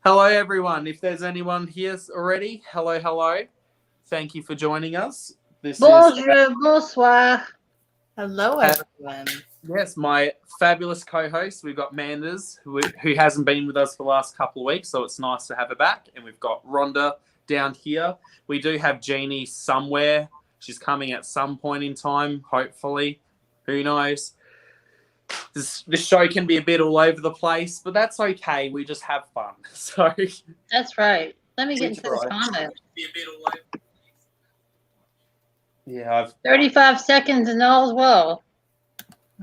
Hello, everyone. If there's anyone here already, hello, hello. Thank you for joining us. This Bonjour, bonsoir. Hello, everyone. Yes, my fabulous co-host. We've got Manders, who hasn't been with us for the last couple of weeks, so it's nice to have her back. And we've got Rhonda down here. We do have Jeannie somewhere. She's coming at some point in time, hopefully. Who knows? This show can be a bit all over the place, but that's okay. We just have fun. So that's right. Let me get into this comment. Yeah, 35 seconds and all is well.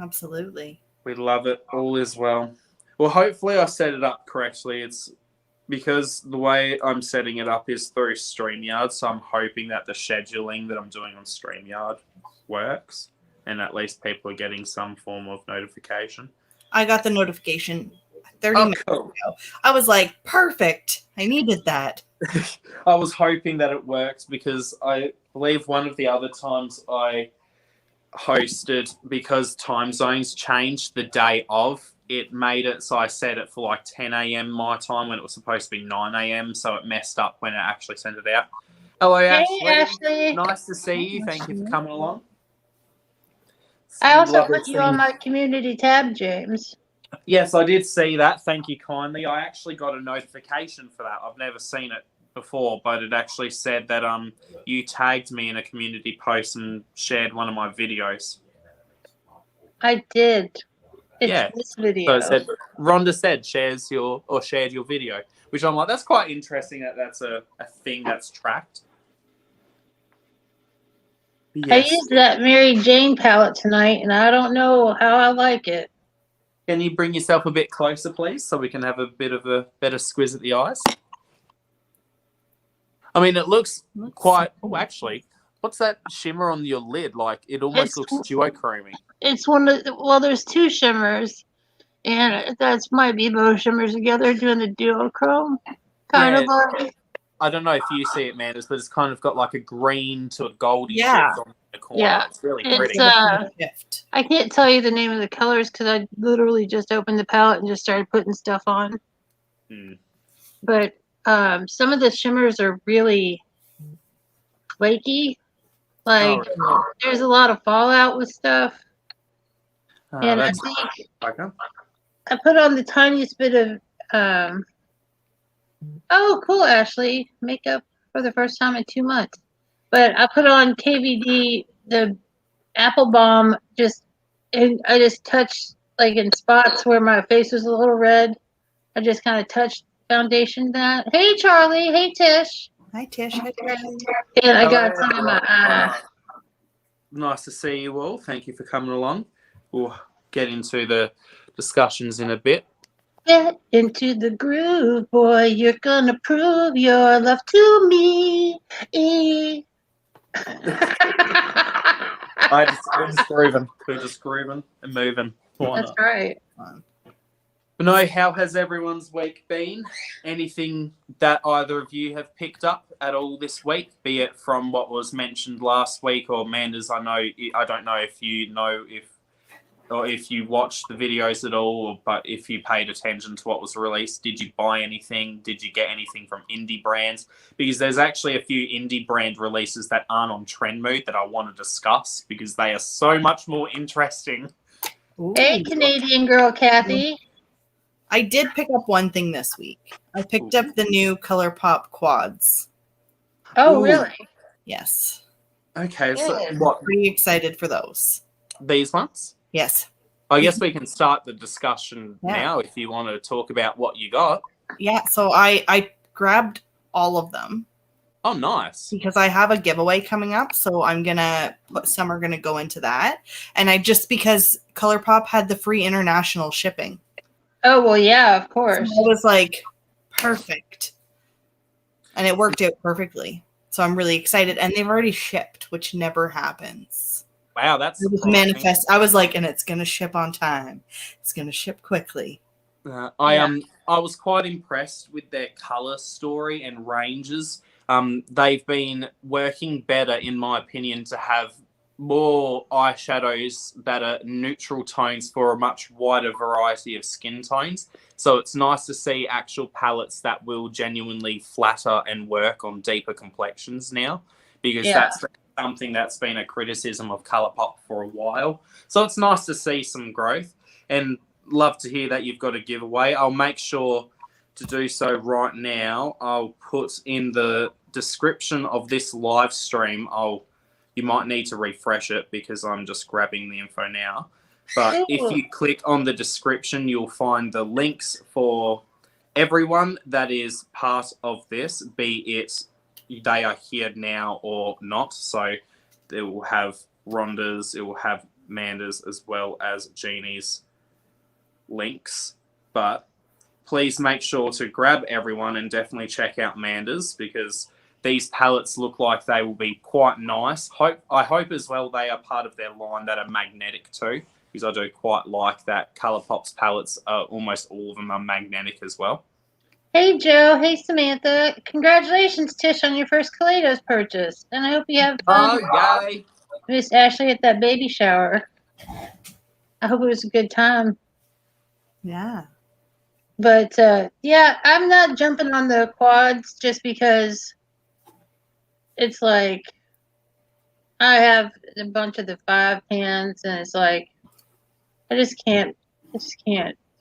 Absolutely. We love it. All is well. Well, hopefully I set it up correctly. It's because the way I'm setting it up is through StreamYard, so I'm hoping that the scheduling that I'm doing on StreamYard works, and at least people are getting some form of notification. I got the notification 30 minutes ago. I was like, perfect. I needed that. I was hoping that it works because I believe one of the other times I hosted, because time zones changed the day of, it made it so I set it for like 10 a.m. my time when it was supposed to be 9 a.m. So it messed up when it actually sent it out. Hello, hey, Ashley. Nice to see you. Thank you for coming along. I also put you on my community tab, James. Yes, I did see that. Thank you kindly. I actually got a notification for that. I've never seen it before, but it actually said that you tagged me in a community post and shared one of my videos. I did. It's yeah. This video. So it said, Rhonda said shared your video, which I'm like, that's quite interesting that that's a thing that's tracked. Yes. I used that Mary Jane palette tonight, and I don't know how I like it. Can you bring yourself a bit closer, please, so we can have a bit of a better squiz at the eyes? I mean, it looks quite... Oh, actually, what's that shimmer on your lid? Like, it almost looks duochrome-y. It's one of... Well, there's two shimmers, and that might be both shimmers together doing the duochrome. Kind of like... I don't know if you see it, Manders, but it's kind of got like a green to a goldy shift on the corner. Yeah. It's really pretty. I can't tell you the name of the colors because I literally just opened the palette and just started putting stuff on. But some of the shimmers are really flaky. Like, there's a lot of fallout with stuff. And I think I put on the tiniest bit of... Oh, cool, Ashley. Makeup for the first time in 2 months. But I put on KVD, the Apple Balm, and I just touched, like, in spots where my face was a little red. I just kind of touched foundation that. Hey, Charlie. Hey, Tish. Hi, Tish. Hi, Charlie. And I got some in my eye. Nice to see you all. Thank you for coming along. We'll get into the discussions in a bit. Get into the groove, boy. You're gonna prove your love to me. We're just grooving and moving. That's right. But no, how has everyone's week been? Anything that either of you have picked up at all this week, be it from what was mentioned last week or Manders? I don't know if you know if you watched the videos at all, but if you paid attention to what was released, did you buy anything? Did you get anything from indie brands? Because there's actually a few indie brand releases that aren't on Trend Mood that I want to discuss because they are so much more interesting. Ooh. Hey, Canadian girl, Kathy. I did pick up one thing this week. I picked up the new ColourPop quads. Oh, really? Yes. Okay, so what? Pretty excited for those. These ones? Yes. I guess we can start the discussion now if you want to talk about what you got. Yeah, so I grabbed all of them. Oh, nice. Because I have a giveaway coming up, so some are gonna go into that. And because ColourPop had the free international shipping. Oh, well, yeah, of course. So I was like, perfect. And it worked out perfectly. So I'm really excited. And they've already shipped, which never happens. Wow, that's manifest. I was like, and it's going to ship on time. It's going to ship quickly. I was quite impressed with their color story and ranges. They've been working better, in my opinion, to have more eyeshadows that are neutral tones for a much wider variety of skin tones. So it's nice to see actual palettes that will genuinely flatter and work on deeper complexions now, because that's something that's been a criticism of Colourpop for a while. So it's nice to see some growth, and love to hear that you've got a giveaway. I'll make sure to do so right now. I'll put in the description of this live stream. You might need to refresh it because I'm just grabbing the info now. But if you click on the description, you'll find the links for everyone that is part of this, be it they are here now or not. So it will have Rhonda's, it will have Amanda's, as well as Jeannie's links. But please make sure to grab everyone and definitely check out Amanda's, because these palettes look like they will be quite nice. I hope as well they are part of their line that are magnetic too, because I do quite like that Colourpop's palettes, almost all of them are magnetic as well. Hey, Joe. Hey, Samantha. Congratulations, Tish, on your first Kaleidos purchase. And I hope you have fun. Oh, yay. Miss Ashley at that baby shower. I hope it was a good time. Yeah. But, yeah, I'm not jumping on the quads just because it's like I have a bunch of the 5 pans, and it's like I just can't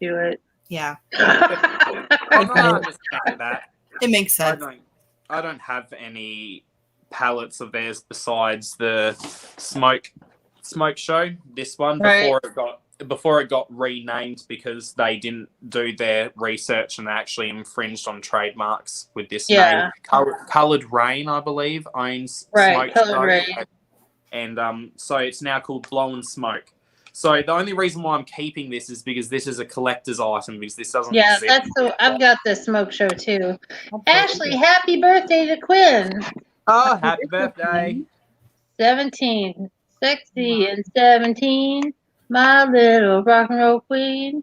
do it. Yeah. I understand that. It makes sense. I don't have any palettes of theirs besides the smoke show. This one, before it got renamed because they didn't do their research and actually infringed on trademarks with this name. Coloured Rain, I believe, owns Smoke Show. Rain. And so it's now called Blow and Smoke. So the only reason why I'm keeping this is because this is a collector's item, because this doesn't exist. I've got the Smoke Show too. Ashley, happy birthday to Quinn. Oh, happy birthday. 17. Sexy and 17. My little rock and roll queen.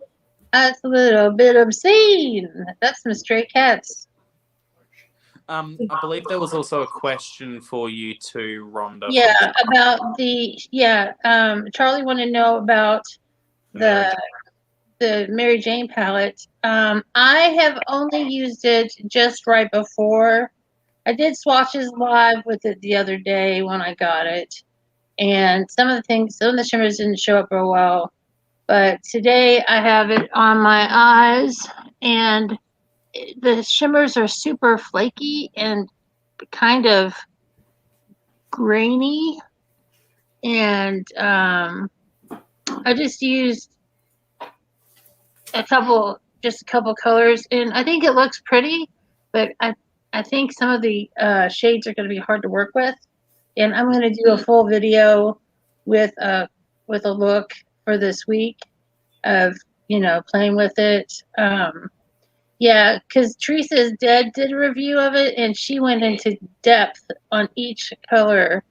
That's a little bit obscene. That's some Stray Cats. I believe there was also a question for you too, Rhonda. Yeah, about Charlie wanted to know about the Mary Jane palette. I have only used it just right before. I did swatches live with it the other day when I got it. And some of the shimmers didn't show up real well. But today I have it on my eyes, and the shimmers are super flaky and kind of grainy. And I just used a couple colors, and I think it looks pretty, but I think some of the shades are going to be hard to work with. And I'm going to do a full video with a look for this week of, playing with it. Yeah, because Teresa is Dead did a review of it, and she went into depth on each color.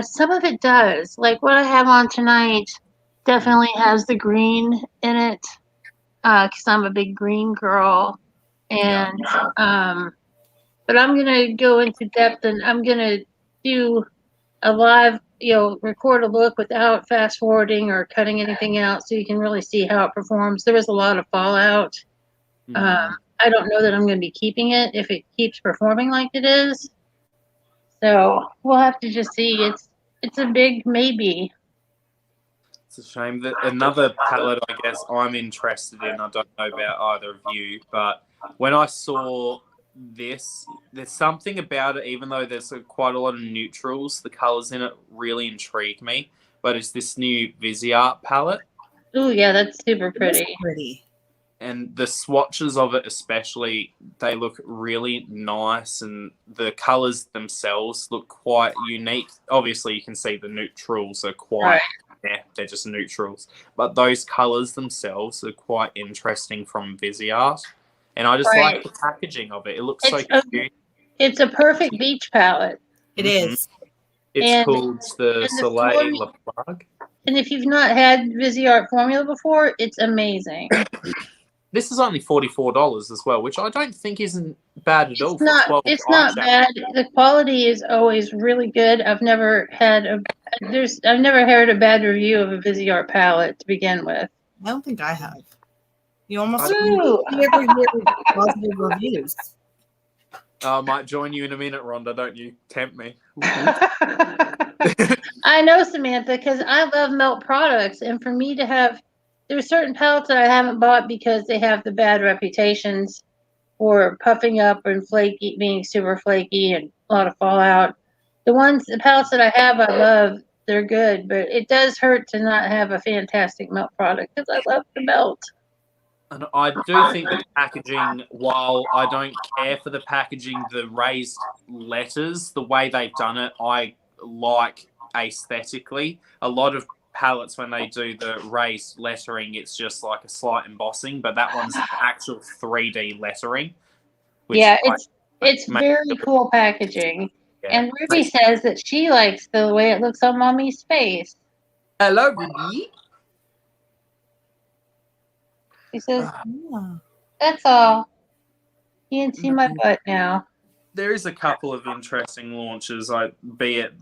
Some of it does. Like what I have on tonight definitely has the green in it, because I'm a big green girl. And but I'm going to go into depth, and I'm going to do a live, record a look without fast forwarding or cutting anything out, so you can really see how it performs. There was a lot of fallout. I don't know that I'm going to be keeping it if it keeps performing like it is. So we'll have to just see. It's a big maybe. It's a shame that another palette, I guess, I'm interested in. I don't know about either of you, but when I saw this, there's something about it, even though there's quite a lot of neutrals, the colors in it really intrigue me. But it's this new Viseart palette. Oh yeah, that's super pretty. Pretty. And the swatches of it especially, they look really nice, and the colors themselves look quite unique. Obviously, you can see the neutrals are quite, they're just neutrals. But those colors themselves are quite interesting from Viseart. And I just like the packaging of it. It looks so cute. It's a perfect beach palette. It is. It's called the Soleil La Plague. And if you've not had Viseart formula before, it's amazing. This is only $44 as well, which I don't think isn't bad at all. It's not bad. The quality is always really good. I've never heard a bad review of a Viseart palette to begin with. I don't think I have. You almost Ooh. never hear positive reviews. I might join you in a minute, Rhonda. Don't you tempt me. I know, Samantha, because I love Melt products, and for me to have, there's certain palettes that I haven't bought because they have the bad reputations for puffing up and flaky, being super flaky and a lot of fallout. The palettes that I have, I love. They're good, but it does hurt to not have a fantastic Melt product because I love the Melt. And I do think the packaging, while I don't care for the packaging, the raised letters, the way they've done it, I like aesthetically. A lot of palettes, when they do the raised lettering, it's just like a slight embossing, but that one's actual 3D lettering. Yeah, it's very cool packaging. Yeah. And Ruby says that she likes the way it looks on Mommy's face. Hello, Ruby. She says, that's all. You can see my butt now. There is a couple of interesting launches, be it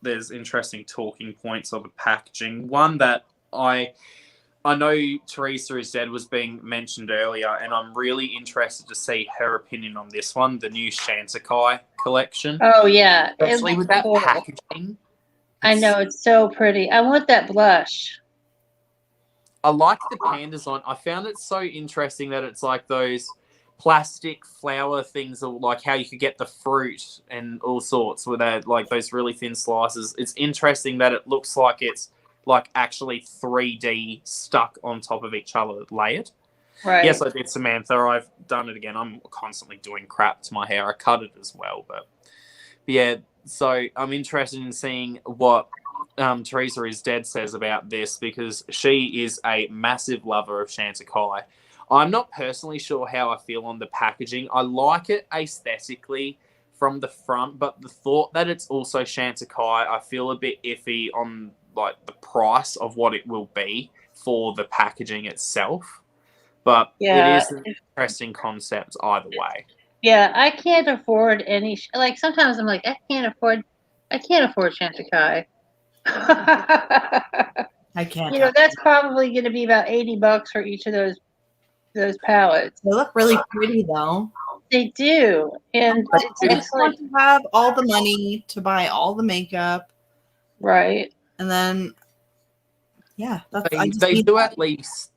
there's interesting talking points of the packaging. One that I know Teresa is Dead was being mentioned earlier, and I'm really interested to see her opinion on this one, the new Shantakai collection. Oh, yeah. Especially with that packaging. I know, it's so pretty. I want that blush. I like the pan design. I found it so interesting that it's like those plastic flower things, or like how you could get the fruit and all sorts with that, like those really thin slices. It's interesting that it looks like it's like actually 3D stuck on top of each other, layered. Right. Yes, I did, Samantha. I've done it again. I'm constantly doing crap to my hair. I cut it as well, but yeah. So I'm interested in seeing what Teresa is Dead says about this, because she is a massive lover of Shantakai. I'm not personally sure how I feel on the packaging. I like it aesthetically from the front, but the thought that it's also Shantakai, I feel a bit iffy on like the price of what it will be for the packaging itself. But it is an interesting concept either way. Yeah, I can't afford any. Like sometimes I'm like, I can't afford Shantakai. I can't. You know, that's probably going to be about $80 for each of those palettes. They look really pretty though. They do, and it's excellent to have all the money to buy all the makeup, right? And then, yeah, they do at least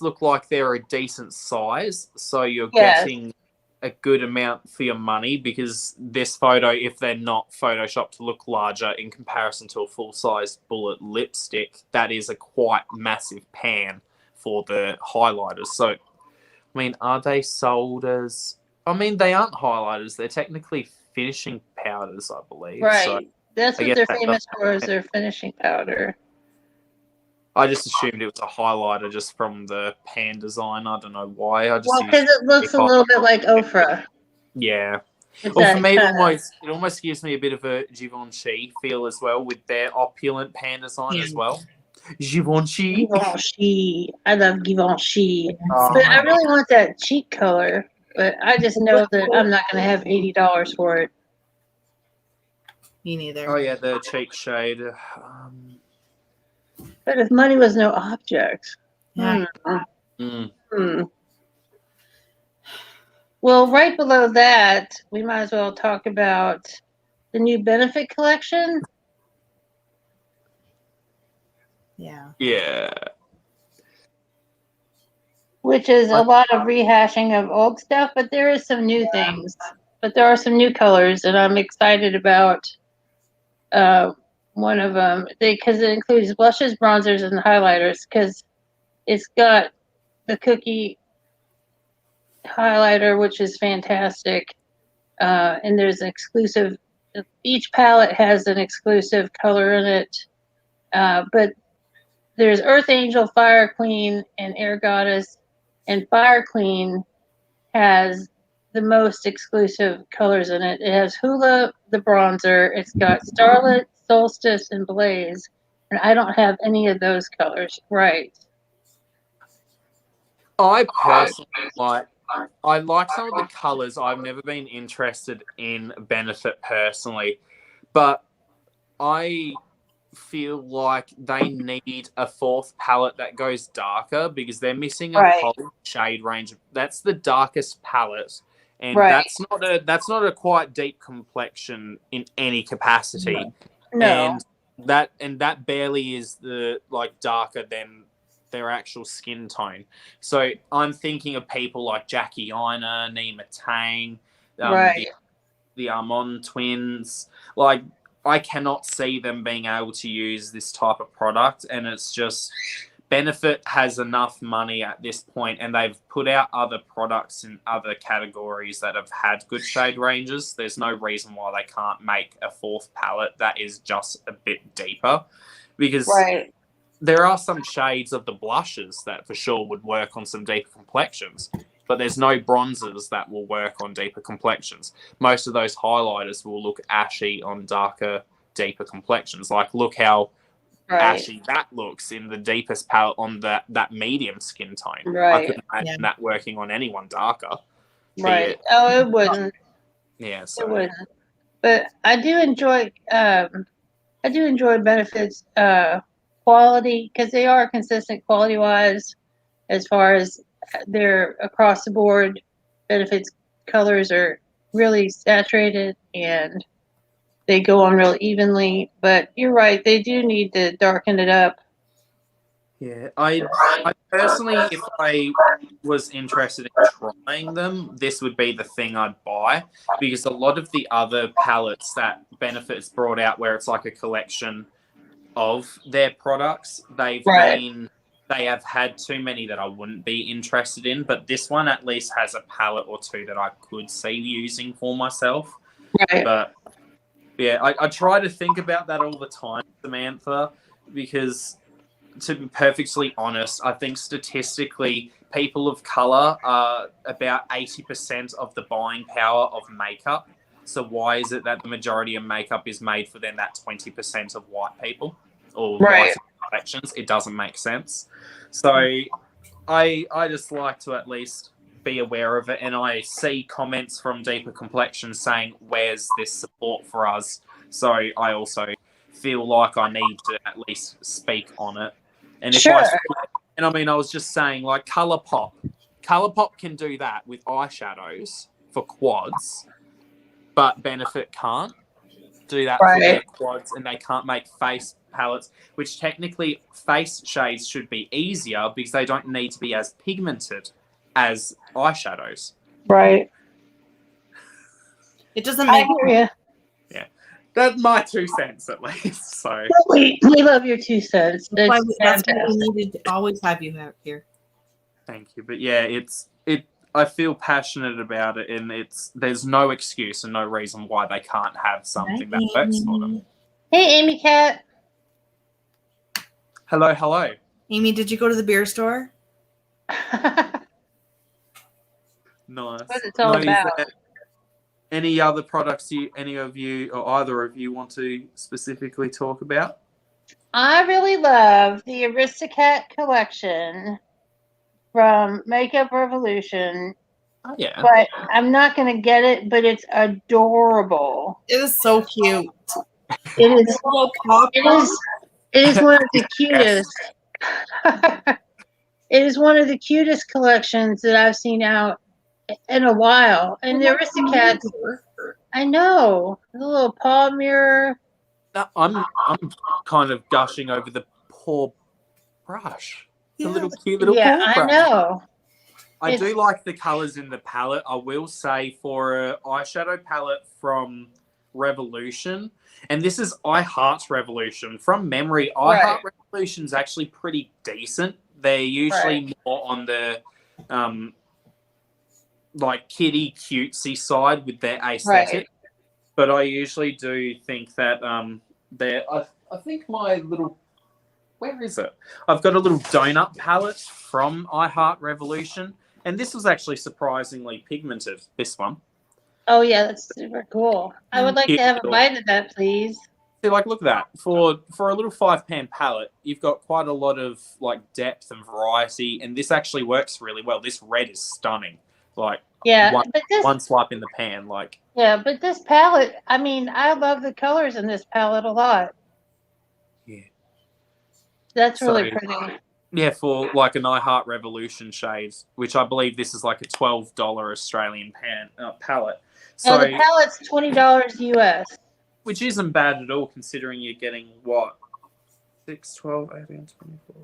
look like they're a decent size, so you're getting a good amount for your money, because this photo, if they're not photoshopped to look larger in comparison to a full-size bullet lipstick, that is a quite massive pan for the highlighters. So, I mean, are they sold as... I mean, they aren't highlighters. They're technically finishing powders, I believe. Right. So that's what they're famous for, is their finishing powder. I just assumed it was a highlighter just from the pan design. I don't know why. Well, because it looks a little bit like Ofra. Yeah. Well, for me, it almost gives me a bit of a Givenchy feel as well, with their opulent pan design as well. Givenchy. Givenchy. I love Givenchy. But I really want that cheek color. But I just know that I'm not going to have $80 for it. Me neither. Oh, yeah, the cheek shade. But if money was no object. Yeah. Well, right below that, we might as well talk about the new Benefit collection. Yeah. Yeah. Which is a lot of rehashing of old stuff, but there is some new things. But there are some new colors, and I'm excited about one of them, because it includes blushes, bronzers, and highlighters, because it's got the cookie highlighter, which is fantastic, and there's an exclusive, each palette has an exclusive color in it, but there's Earth Angel, Fire Queen, and Air Goddess, and Fire Queen has the most exclusive colors in it. It has Hula, the bronzer. It's got Starlit, Solstice, and Blaze. And I don't have any of those colors. Right. I personally I like some of the colors. I've never been interested in Benefit personally. But feel like they need a fourth palette that goes darker because they're missing a Right. whole shade range. That's the darkest palette, and Right. that's not a quite deep complexion in any capacity. No. And that barely is the like darker than their actual skin tone. So I'm thinking of people like Jackie Ina, Nima Tang, Right. the Armand twins. Like, I cannot see them being able to use this type of product, and it's just Benefit has enough money at this point, and they've put out other products in other categories that have had good shade ranges. There's no reason why they can't make a fourth palette that is just a bit deeper, because Right. there are some shades of the blushes that for sure would work on some deeper complexions, but there's no bronzers that will work on deeper complexions. Most of those highlighters will look ashy on darker, deeper complexions. Like, look how ashy that looks in the deepest palette on that medium skin tone. Right. I couldn't imagine that working on anyone darker. Right. Oh, it wouldn't. Yeah, so. It wouldn't. But I do enjoy Benefits quality, because they are consistent quality wise as far as they're across the board. Benefits colors are really saturated and they go on real evenly. But you're right, they do need to darken it up. Yeah, I personally, if I was interested in trying them, this would be the thing I'd buy, because a lot of the other palettes that Benefit's brought out, where it's like a collection of their products, they have had too many that I wouldn't be interested in. But this one at least has a palette or two that I could see using for myself. Right. But yeah, I try to think about that all the time, Samantha, because to be perfectly honest, I think statistically people of color are about 80% of the buying power of makeup. So why is it that the majority of makeup is made for then that 20% of white people or white complexions? It doesn't make sense. So I just like to at least be aware of it, and I see comments from deeper complexions saying, where's this support for us? So I also feel like I need to at least speak on it. And if I mean, I was just saying, like, Colourpop can do that with eyeshadows for quads, but Benefit can't do that for their quads, and they can't make face palettes, which technically face shades should be easier because they don't need to be as pigmented as eyeshadows. Right. It doesn't make sense. Yeah. That's my 2 cents at least. So we love your 2 cents. that's why we needed to always have you here. Thank you. But yeah, I feel passionate about it, and there's no excuse and no reason why they can't have something that works for them. Hey, Amy Cat. Hello. Amy, did you go to the beer store? Nice. What it's all about. Any other products any of you or either of you want to specifically talk about? I really love the Aristocat collection from Makeup Revolution. Oh, yeah. But I'm not going to get it, but it's adorable. It is so cute. It is one of the cutest. It is one of the cutest collections that I've seen out in a while. And the Aristocats, I know, the little paw mirror. I'm kind of gushing over the poor brush. The little cute little paw brush. I know. I do like the colours in the palette. I will say, for an eyeshadow palette from Revolution, and this is I Heart Revolution. From memory, I Heart Revolution is actually pretty decent. They're usually more on the like kitty cutesy side with their aesthetic. But I usually do think that I think my little, where is it? I've got a little donut palette from I Heart Revolution, and this was actually surprisingly pigmented, this one. Oh yeah, that's super cool. I would like to have a bite of that, please. See, like, look at that. For a little 5-pan palette, you've got quite a lot of like depth and variety, and this actually works really well. This red is stunning. Like, one swipe in the pan, like. Yeah, but this palette, I mean, I love the colors in this palette a lot. That's So, really pretty. Yeah, for like an I Heart Revolution shade, which I believe this is like a $12 Australian palette. So, The palette's $20 US. which isn't bad at all considering you're getting what? 6, 12, 18, 24,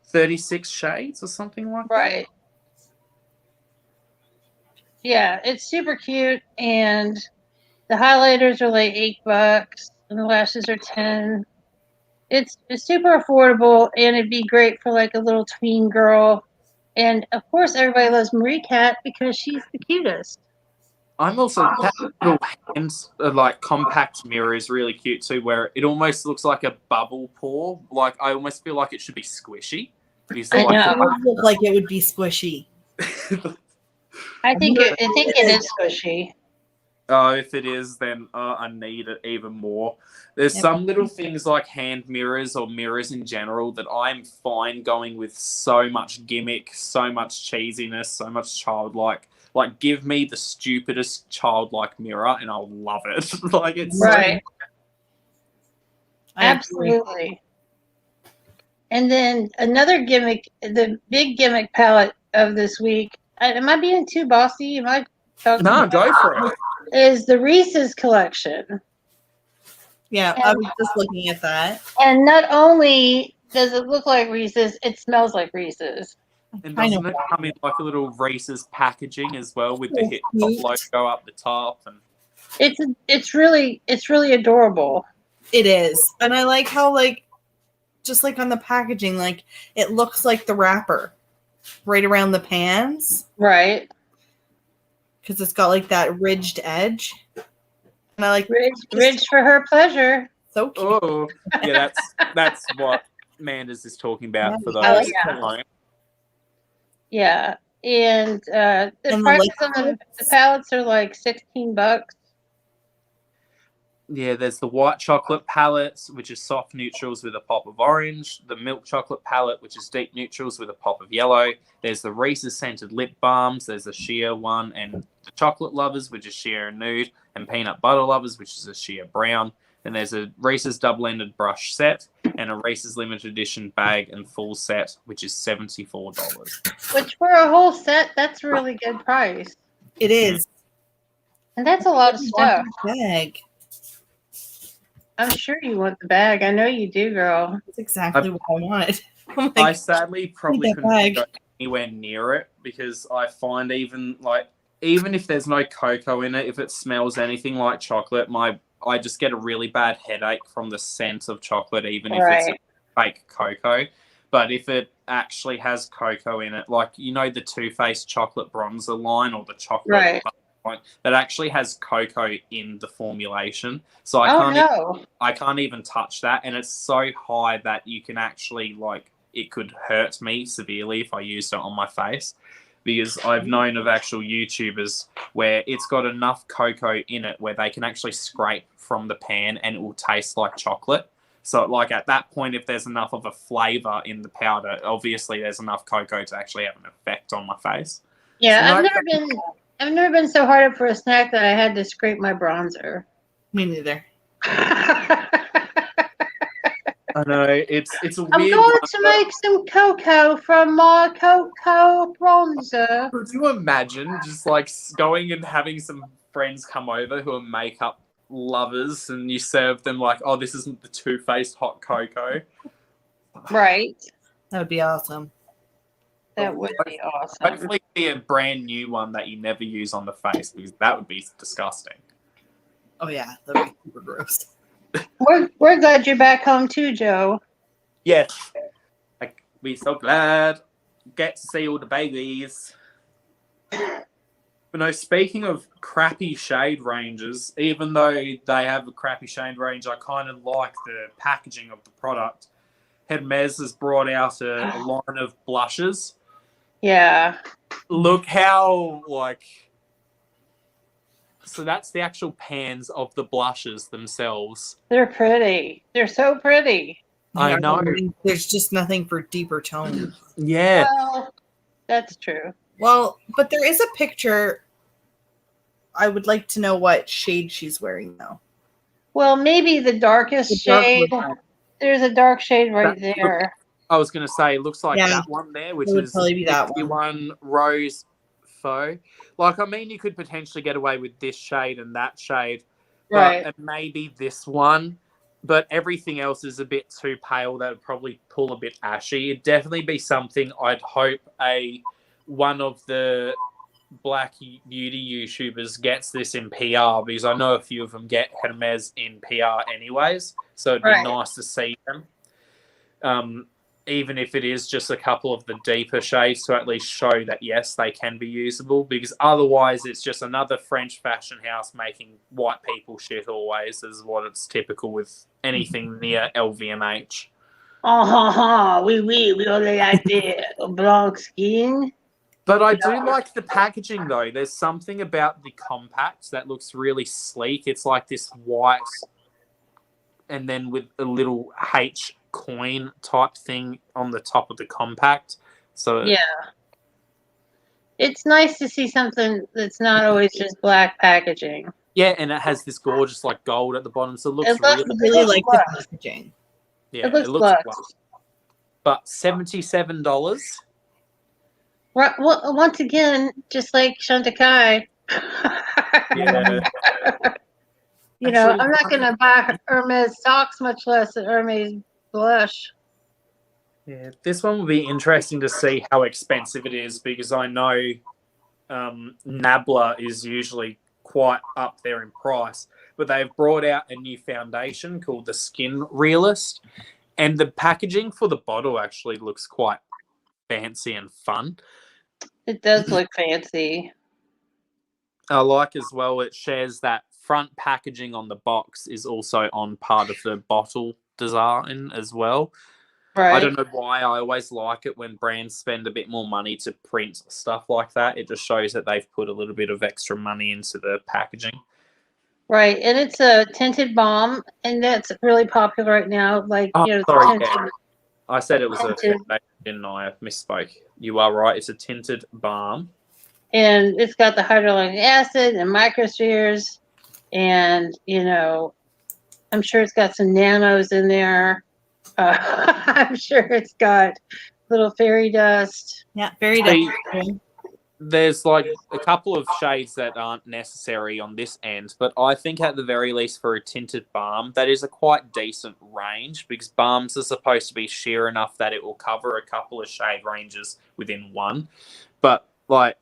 36 shades or something like that? Right. Yeah, it's super cute, and the highlighters are like $8, and the lashes are 10. It's super affordable, and it'd be great for like a little tween girl. And of course, everybody loves Marie Cat because she's the cutest. I'm also that little hands like compact mirror is really cute too, where it almost looks like a bubble pour. Like I almost feel like it should be squishy. I know. It would look like it would be squishy. I think it is squishy. Oh, if it is, then I need it even more. There's some little things like hand mirrors or mirrors in general that I'm fine going with so much gimmick, so much cheesiness, so much childlike. Like, give me the stupidest childlike mirror and I'll love it. Like, it's right. So... Absolutely. And then another gimmick, the big gimmick palette of this week. Am I being too bossy? Am I talking? No, go for it. Is the Reese's collection. Yeah, and, I was just looking at that. And not only does it look like Reese's, it smells like Reese's. And doesn't it come in like a little Reese's packaging as well with the hip logo up the top? And it's really adorable. It is, and I like how like just like on the packaging, like it looks like the wrapper right around the pans, right? Because it's got like that ridged edge, and I like ridged for her pleasure. So cute. Oh, yeah, that's what Manders is talking about for those at home. Yeah, and the prices on the palettes are like $16. Yeah, there's the white chocolate palettes, which is soft neutrals with a pop of orange. The milk chocolate palette, which is deep neutrals with a pop of yellow. There's the Reese's scented lip balms. There's the sheer one, and the chocolate lovers, which is sheer and nude, and peanut butter lovers, which is a sheer brown. Then there's a Reese's double-ended brush set and a Reese's limited edition bag and full set, which is $74. Which for a whole set, that's a really good price. It is, and that's a lot of stuff. Bag. I'm sure you want the bag. I know you do, girl. That's exactly what I wanted. I sadly probably couldn't go anywhere near it because I find even if there's no cocoa in it, if it smells anything like chocolate, I just get a really bad headache from the scent of chocolate, even if it's fake cocoa. But if it actually has cocoa in it, like, you know, the Too Faced chocolate bronzer line or the chocolate line that actually has cocoa in the formulation. So I can't even touch that. And it's so high that you can actually, like, it could hurt me severely if I used it on my face. Because I've known of actual YouTubers where it's got enough cocoa in it where they can actually scrape from the pan and it will taste like chocolate. So, like, at that point, if there's enough of a flavor in the powder, obviously there's enough cocoa to actually have an effect on my face. Yeah, so I've never been so hard up for a snack that I had to scrape my bronzer. Me neither. I know, it's a weird I'm going to make some cocoa from my cocoa bronzer. Could you imagine just like going and having some friends come over who are makeup lovers and you serve them like, oh, this isn't the Too Faced hot cocoa? Right. That would be awesome. That would be awesome. Hopefully be a brand new one that you never use on the face because that would be disgusting. Oh yeah, that would be super gross. We're glad you're back home too, Joe. Yes. We're so glad. Get to see all the babies. But no, speaking of crappy shade ranges, even though they have a crappy shade range, I kind of like the packaging of the product. Hermes has brought out a line of blushes. Yeah. Look how, like... So that's the actual pans of the blushes themselves. They're pretty. They're so pretty. I know. There's just nothing for deeper tones. Yeah. Well, that's true. Well, but there is a picture. I would like to know what shade she's wearing, though. Well, maybe the darkest shade. There's a dark shade right That- there. I was going to say, it looks like Yeah. that one there, which It would is probably be that one. 51 Rose Faux. Like, I mean, you could potentially get away with this shade and that shade, Right. but and maybe this one, but everything else is a bit too pale. That would probably pull a bit ashy. It'd definitely be something I'd hope one of the black beauty YouTubers gets this in PR, because I know a few of them get Hermes in PR anyways, so it'd be Right. nice to see them. Even if it is just a couple of the deeper shades, to at least show that, yes, they can be usable, because otherwise it's just another French fashion house making white people shit always, is what it's typical with anything near LVMH. We only like the black skin. But I do like the packaging, though. There's something about the compact that looks really sleek. It's like this white and then with a little H coin type thing on the top of the compact. So Yeah. It's nice to see something that's not always just black packaging. yeah, and it has this gorgeous like gold at the bottom. So it looks It looks- I really looks like luxe. the packaging. yeah, It looks luxe. luxe. But $77. Right, well, once again, just like Shantakai. Yeah. You know, Actually, I'm not going to buy Hermes socks, much less an Hermes blush. Yeah, this one will be interesting to see how expensive it is, because I know Nabla is usually quite up there in price, but they've brought out a new foundation called the Skin Realist, and the packaging for the bottle actually looks quite fancy and fun. It does look fancy. I like as well, it shares that front packaging on the box is also on part of the bottle design as well. Right. I don't know why. I always like it when brands spend a bit more money to print stuff like that. It just shows that they've put a little bit of extra money into the packaging. Right. And it's a tinted balm, and that's really popular right now. Like, Oh, you know, sorry, tinted. yeah. I said it was a Tinted. foundation, didn't I? I misspoke. You are right. It's a tinted balm. And it's got the hyaluronic acid and microspheres, and, you know, I'm sure it's got some nanos in there. I'm sure it's got little fairy dust. Yeah, very See, different. there's like a couple of shades that aren't necessary on this end, but I think at the very least for a tinted balm, that is a quite decent range, because balms are supposed to be sheer enough that it will cover a couple of shade ranges within one. But like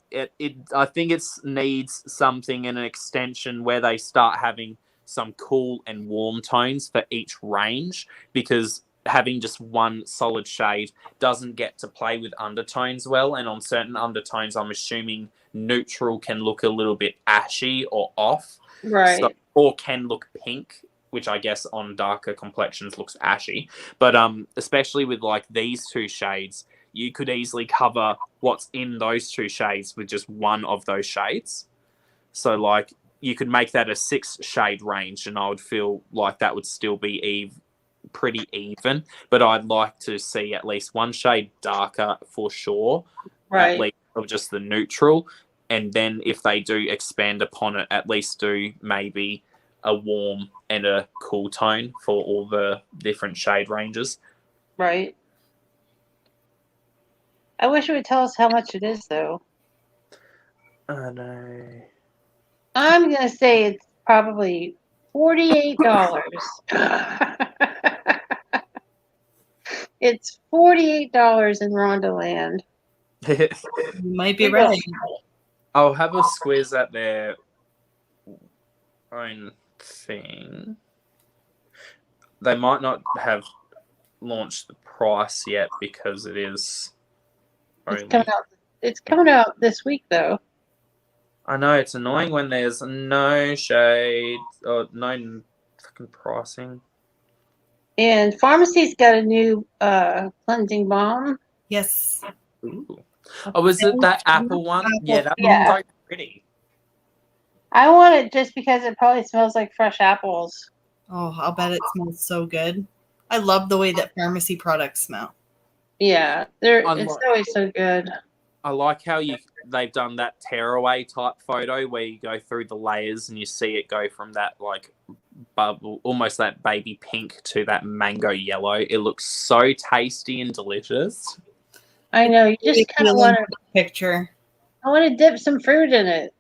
I think it needs something in an extension where they start having some cool and warm tones for each range, because having just one solid shade doesn't get to play with undertones well, and on certain undertones I'm assuming neutral can look a little bit ashy or off, Right. so, or can look pink, which I guess on darker complexions looks ashy, but especially with like these two shades, you could easily cover what's in those two shades with just one of those shades. So like you could make that a 6 shade range, and I would feel like that would still be pretty even, but I'd like to see at least one shade darker for sure, Right. at least of just the neutral, and then if they do expand upon it, at least do maybe a warm and a cool tone for all the different shade ranges. Right. I wish it would tell us how much it is, though. I know. I'm going to say it's probably $48. It's $48 in Rondoland. You might be We got- right. I'll have a squiz at their own thing. They might not have launched the price yet, because it is only... It's coming out this week, though. I know, it's annoying when there's no shade or no fucking pricing. And Pharmacy's got a new cleansing balm. Yes. Ooh. Oh, was it that Apple one? Yeah, that Yeah. one's so pretty. I want it just because it probably smells like fresh apples. Oh, I'll bet it smells so good. I love the way that pharmacy products smell. Yeah, it's always so good. I like how they've done that tearaway type photo where you go through the layers and you see it go from that like bubble, almost that baby pink to that mango yellow. It looks so tasty and delicious. I know. You just kind of want to picture. I want to dip some fruit in it.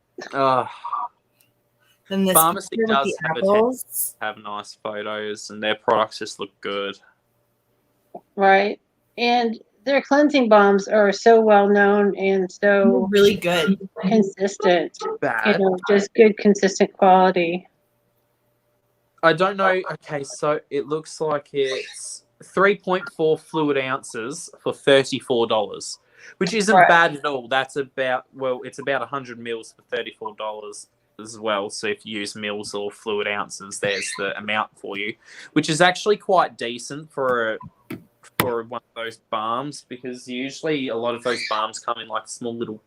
Then this Pharmacy with does the have apples. have nice photos, and their products just look good. Right. And their cleansing balms are so well known and so Really good. consistent. Bad. Just good, consistent quality. I don't know. Okay, so it looks like it's 3.4 fluid ounces for $34, which isn't bad at all. That's about, it's about 100 mils for $34 as well. So if you use mils or fluid ounces, there's the amount for you, which is actually quite decent for one of those balms, because usually a lot of those balms come in like small little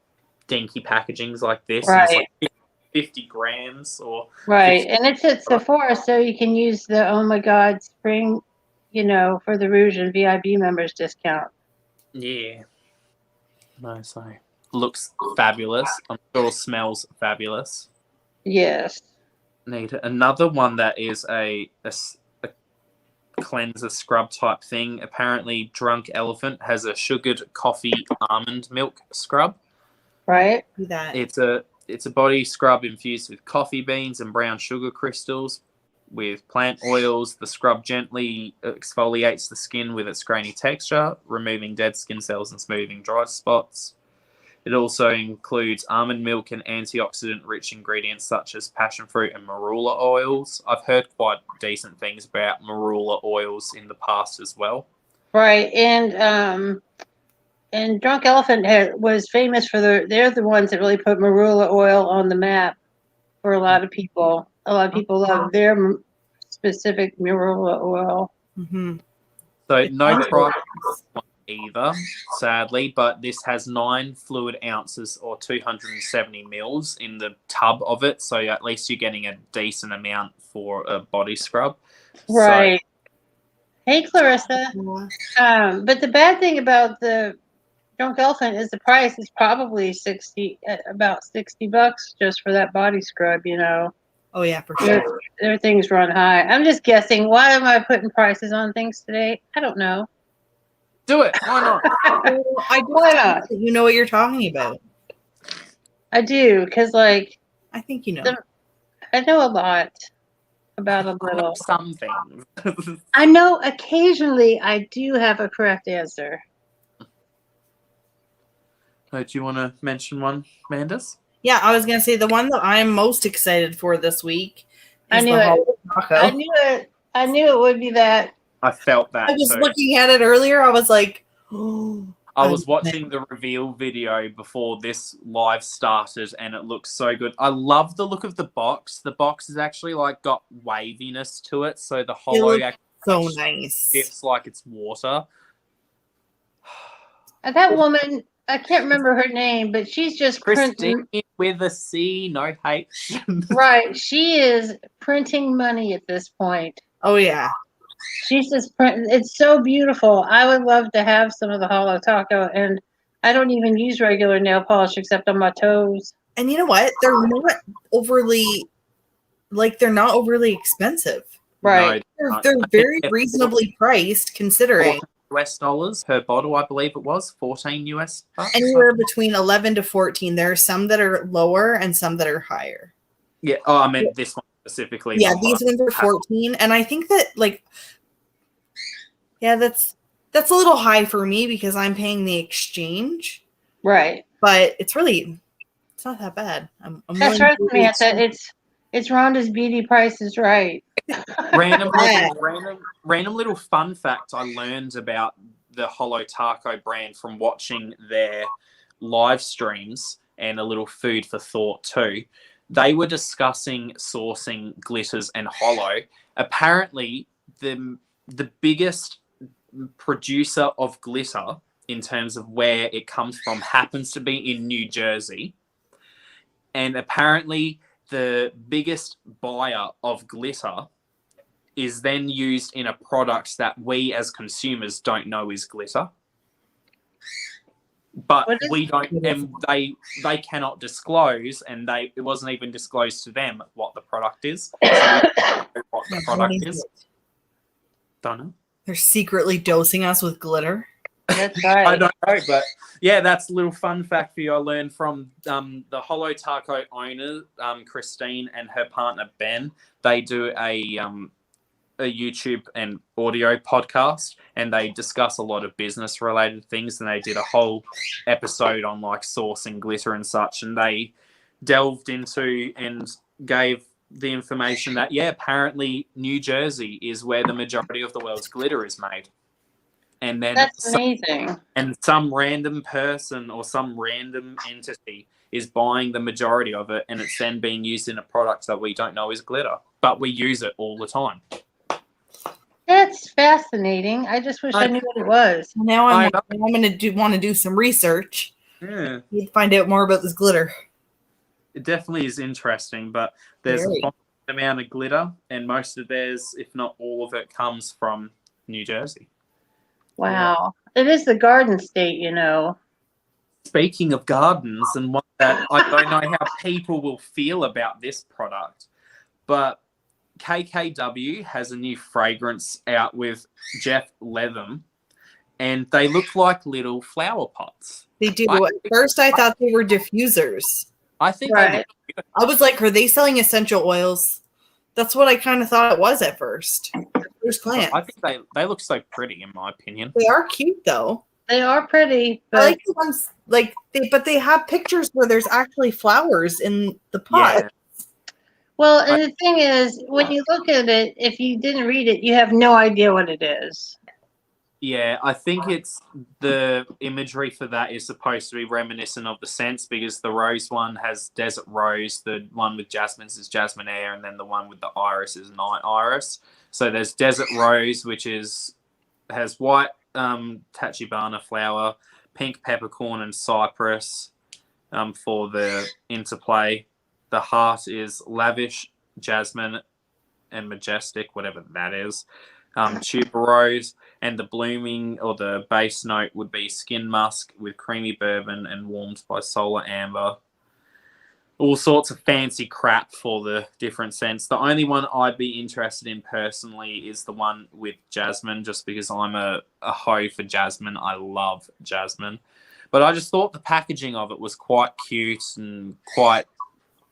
dinky packagings like this. Right. And it's like 50 grams or right. And it's at Sephora, so you can use the Oh My God Spring, for the Rouge and VIB members discount. Yeah. No, so looks fabulous. I'm sure smells fabulous. Yes. Need another one that is a cleanser scrub type thing. Apparently, Drunk Elephant has a sugared coffee almond milk scrub. Right. It's a body scrub infused with coffee beans and brown sugar crystals with plant oils. The scrub gently exfoliates the skin with its grainy texture, removing dead skin cells and smoothing dry spots. It also includes almond milk and antioxidant-rich ingredients such as passion fruit and marula oils. I've heard quite decent things about marula oils in the past as well. Right, and Drunk Elephant was famous for they're the ones that really put marula oil on the map for a lot of people. A lot of people love their specific marula oil. Mm-hmm. So no price either, sadly, but this has 9 fluid ounces or 270 mils in the tub of it, so at least you're getting a decent amount for a body scrub. Right. So, hey, Clarissa. But the bad thing about the Drunk Elephant is the price is probably about $60 just for that body scrub. Oh yeah, for sure. Their things run high. I'm just guessing. Why am I putting prices on things today? I don't know. Do it. Why not? Why not? You know what you're talking about. I do, because I think you know. I know a lot about a little. Some things. I know occasionally I do have a correct answer. Do you want to mention one, Mandus? Yeah, I was going to say the one that I'm most excited for this week is the Hollow Taco. I knew it would be that. I felt that. I was looking at it earlier. I was like, oh. I was watching the reveal video before this live started, and it looks so good. I love the look of the box. The box has actually got waviness to it, so the hollow so nice. It's like it's water. That woman, I can't remember her name, but she's just Christine with a C, no H. Right, she is printing money at this point. Oh yeah. She's just printing. It's so beautiful. I would love to have some of the Hollow Taco, and I don't even use regular nail polish except on my toes. And you know what? They're not overly expensive. Right. No, they're very reasonably priced considering. $14 per bottle, I believe it was. $14. Anywhere between 11 to 14. There are some that are lower and some that are higher. Yeah. Oh, I meant this one specifically. Yeah, these ones are 14, and I think that that's a little high for me because I'm paying the exchange. Right. But it's not that bad. That's right, Samantha. It's Rhonda's beauty price is right. Random little fun fact I learned about the Hollow Taco brand from watching their live streams, and a little food for thought too. They were discussing sourcing glitters and hollow. Apparently, the biggest producer of glitter in terms of where it comes from happens to be in New Jersey. And apparently the biggest buyer of glitter is then used in a product that we as consumers don't know is glitter. but What is we don't, and they cannot disclose, and it wasn't even disclosed to them what the product is. So we don't know what the product is. Don't know. They're secretly dosing us with glitter. That's right. I don't know, but yeah, that's a little fun fact for you. I learned from the Holo Taco owner, Christine, and her partner Ben. They do a YouTube and audio podcast, and they discuss a lot of business related things, and they did a whole episode on like sourcing glitter and such, and they delved into and gave the information that apparently New Jersey is where the majority of the world's glitter is made. And then that's amazing. And some random person or some random entity is buying the majority of it, and it's then being used in a product that we don't know is glitter, but we use it all the time. That's fascinating. I just wish I knew what it was. Now I'm going to want to do some research. Yeah. You'd find out more about this glitter. It definitely is interesting, but there's a fine amount of glitter, and most of theirs, if not all of it, comes from New Jersey. Wow. Yeah. It is the garden state, you know. Speaking of gardens, and what that I don't know how people will feel about this product, but KKW has a new fragrance out with Jeff Letham, and they look like little flower pots. They do. At first, I thought they were diffusers. I think right. I was like, are they selling essential oils? That's what I kind of thought it was at first. First glance. I think they look so pretty, in my opinion. They are cute, though. They are pretty, but I like the ones but they have pictures where there's actually flowers in the pot. Yeah. Well, and the thing is, when you look at it, if you didn't read it, you have no idea what it is. Yeah, I think it's the imagery for that is supposed to be reminiscent of the scents, because the rose one has desert rose, the one with jasmines is jasmine air, and then the one with the iris is night iris. So there's desert rose, which has white tachibana flower, pink peppercorn, and cypress for the interplay. The heart is lavish, jasmine, and majestic, whatever that is. Tuberose, and the blooming or the base note would be skin musk with creamy bourbon and warmed by solar amber. All sorts of fancy crap for the different scents. The only one I'd be interested in personally is the one with jasmine, just because I'm a hoe for jasmine. I love jasmine. But I just thought the packaging of it was quite cute and quite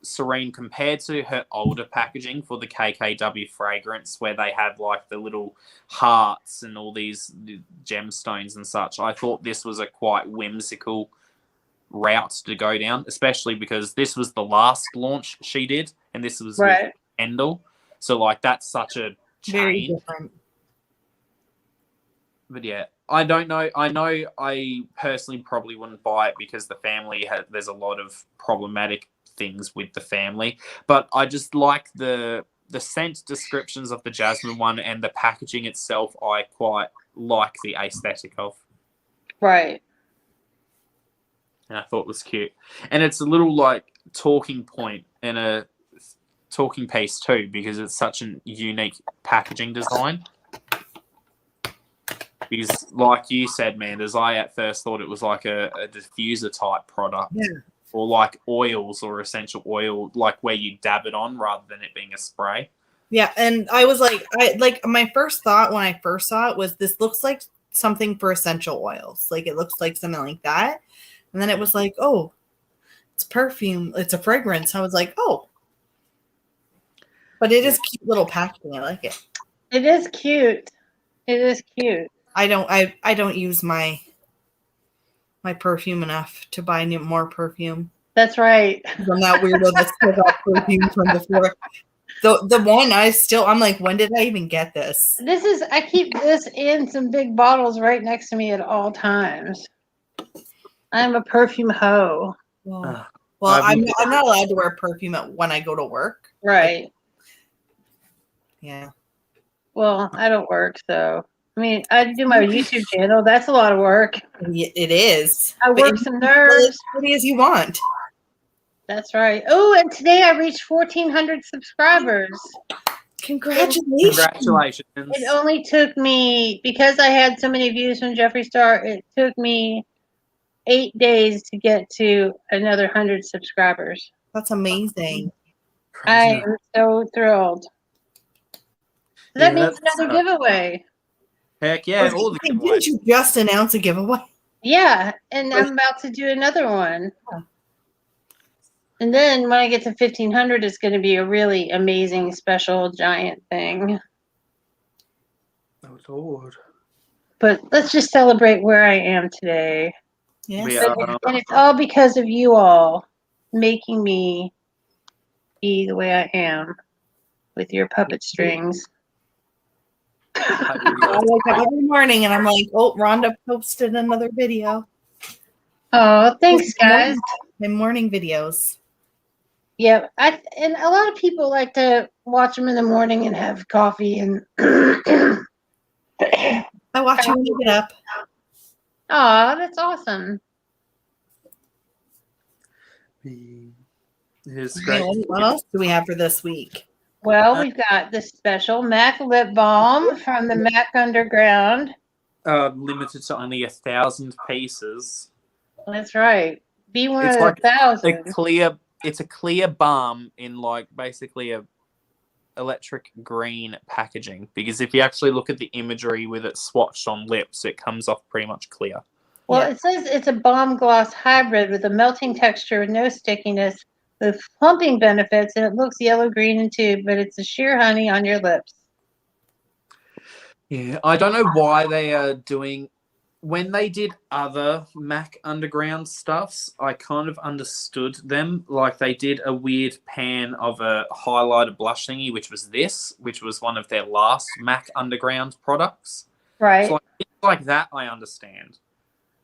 serene compared to her older packaging for the KKW fragrance, where they have like the little hearts and all these gemstones and such. I thought this was a quite whimsical route to go down, especially because this was the last launch she did, and this was with Endel. So like that's such a change. Very different. But yeah, I don't know. I know I personally probably wouldn't buy it because the family there's a lot of problematic things with the family, but I just like the scent descriptions of the jasmine one, and the packaging itself I quite like the aesthetic of. Right. And I thought it was cute. And it's a little like talking point and a talking piece too, because it's such a unique packaging design. Because like you said, Manders, I at first thought it was like a diffuser type product. Yeah. Or like oils or essential oil, like where you dab it on rather than it being a spray. Yeah, and I was like, my first thought when I first saw it was, this looks like something for essential oils. Like it looks like something like that. And then it was like, oh, it's perfume. It's a fragrance. I was like, oh. But it is cute little packaging. I like it. It is cute. It is cute. I don't use my perfume enough to buy more perfume. That's right. I'm that weirdo that still got perfume from before. The one I'm like, when did I even get this? I keep this in some big bottles right next to me at all times. I'm a perfume hoe. Well, I'm not allowed to wear perfume when I go to work. Right. Yeah. Well, I don't work, so. I mean, I do my YouTube channel. That's a lot of work. It is. I work some nerves. As pretty as you want. That's right. Oh, and today I reached 1,400 subscribers. Congratulations. It only took me, because I had so many views from Jeffree Star, it took me 8 days to get to another 100 subscribers. That's amazing. I Crazy. am so thrilled. So Yeah, that means that's, another giveaway. Heck yeah, all the Didn't giveaways. you just announce a giveaway? Yeah, and I'm about to do another one. Yeah. And then when I get to 1,500, it's going to be a really amazing, special, giant thing. Oh, Lord. But let's just celebrate where I am today. Yes. We But are. and it's all because of you all making me be the way I am with your puppet strings. I wake up every morning and I'm like, oh, Rhonda posted another video. Oh, thanks, guys. My morning videos. Yeah, and a lot of people like to watch them in the morning and have coffee and. I watch you when you get up. Oh, that's awesome. It's great. What else do we have for this week? Well, we've got the special MAC lip balm from the MAC Underground. Limited to only 1,000 pieces. That's right. Be one It's of like the 1,000. It's a clear balm in like basically a electric green packaging, because if you actually look at the imagery with it swatched on lips, it comes off pretty much clear. Well, Yeah. it says it's a balm gloss hybrid with a melting texture with no stickiness, with plumping benefits, and it looks yellow green in tube, but it's a sheer honey on your lips. Yeah, I don't know why they are doing. When they did other MAC Underground stuffs, I kind of understood them. Like they did a weird pan of a highlighter blush thingy, which was one of their last MAC Underground products. Right. So like that, I understand.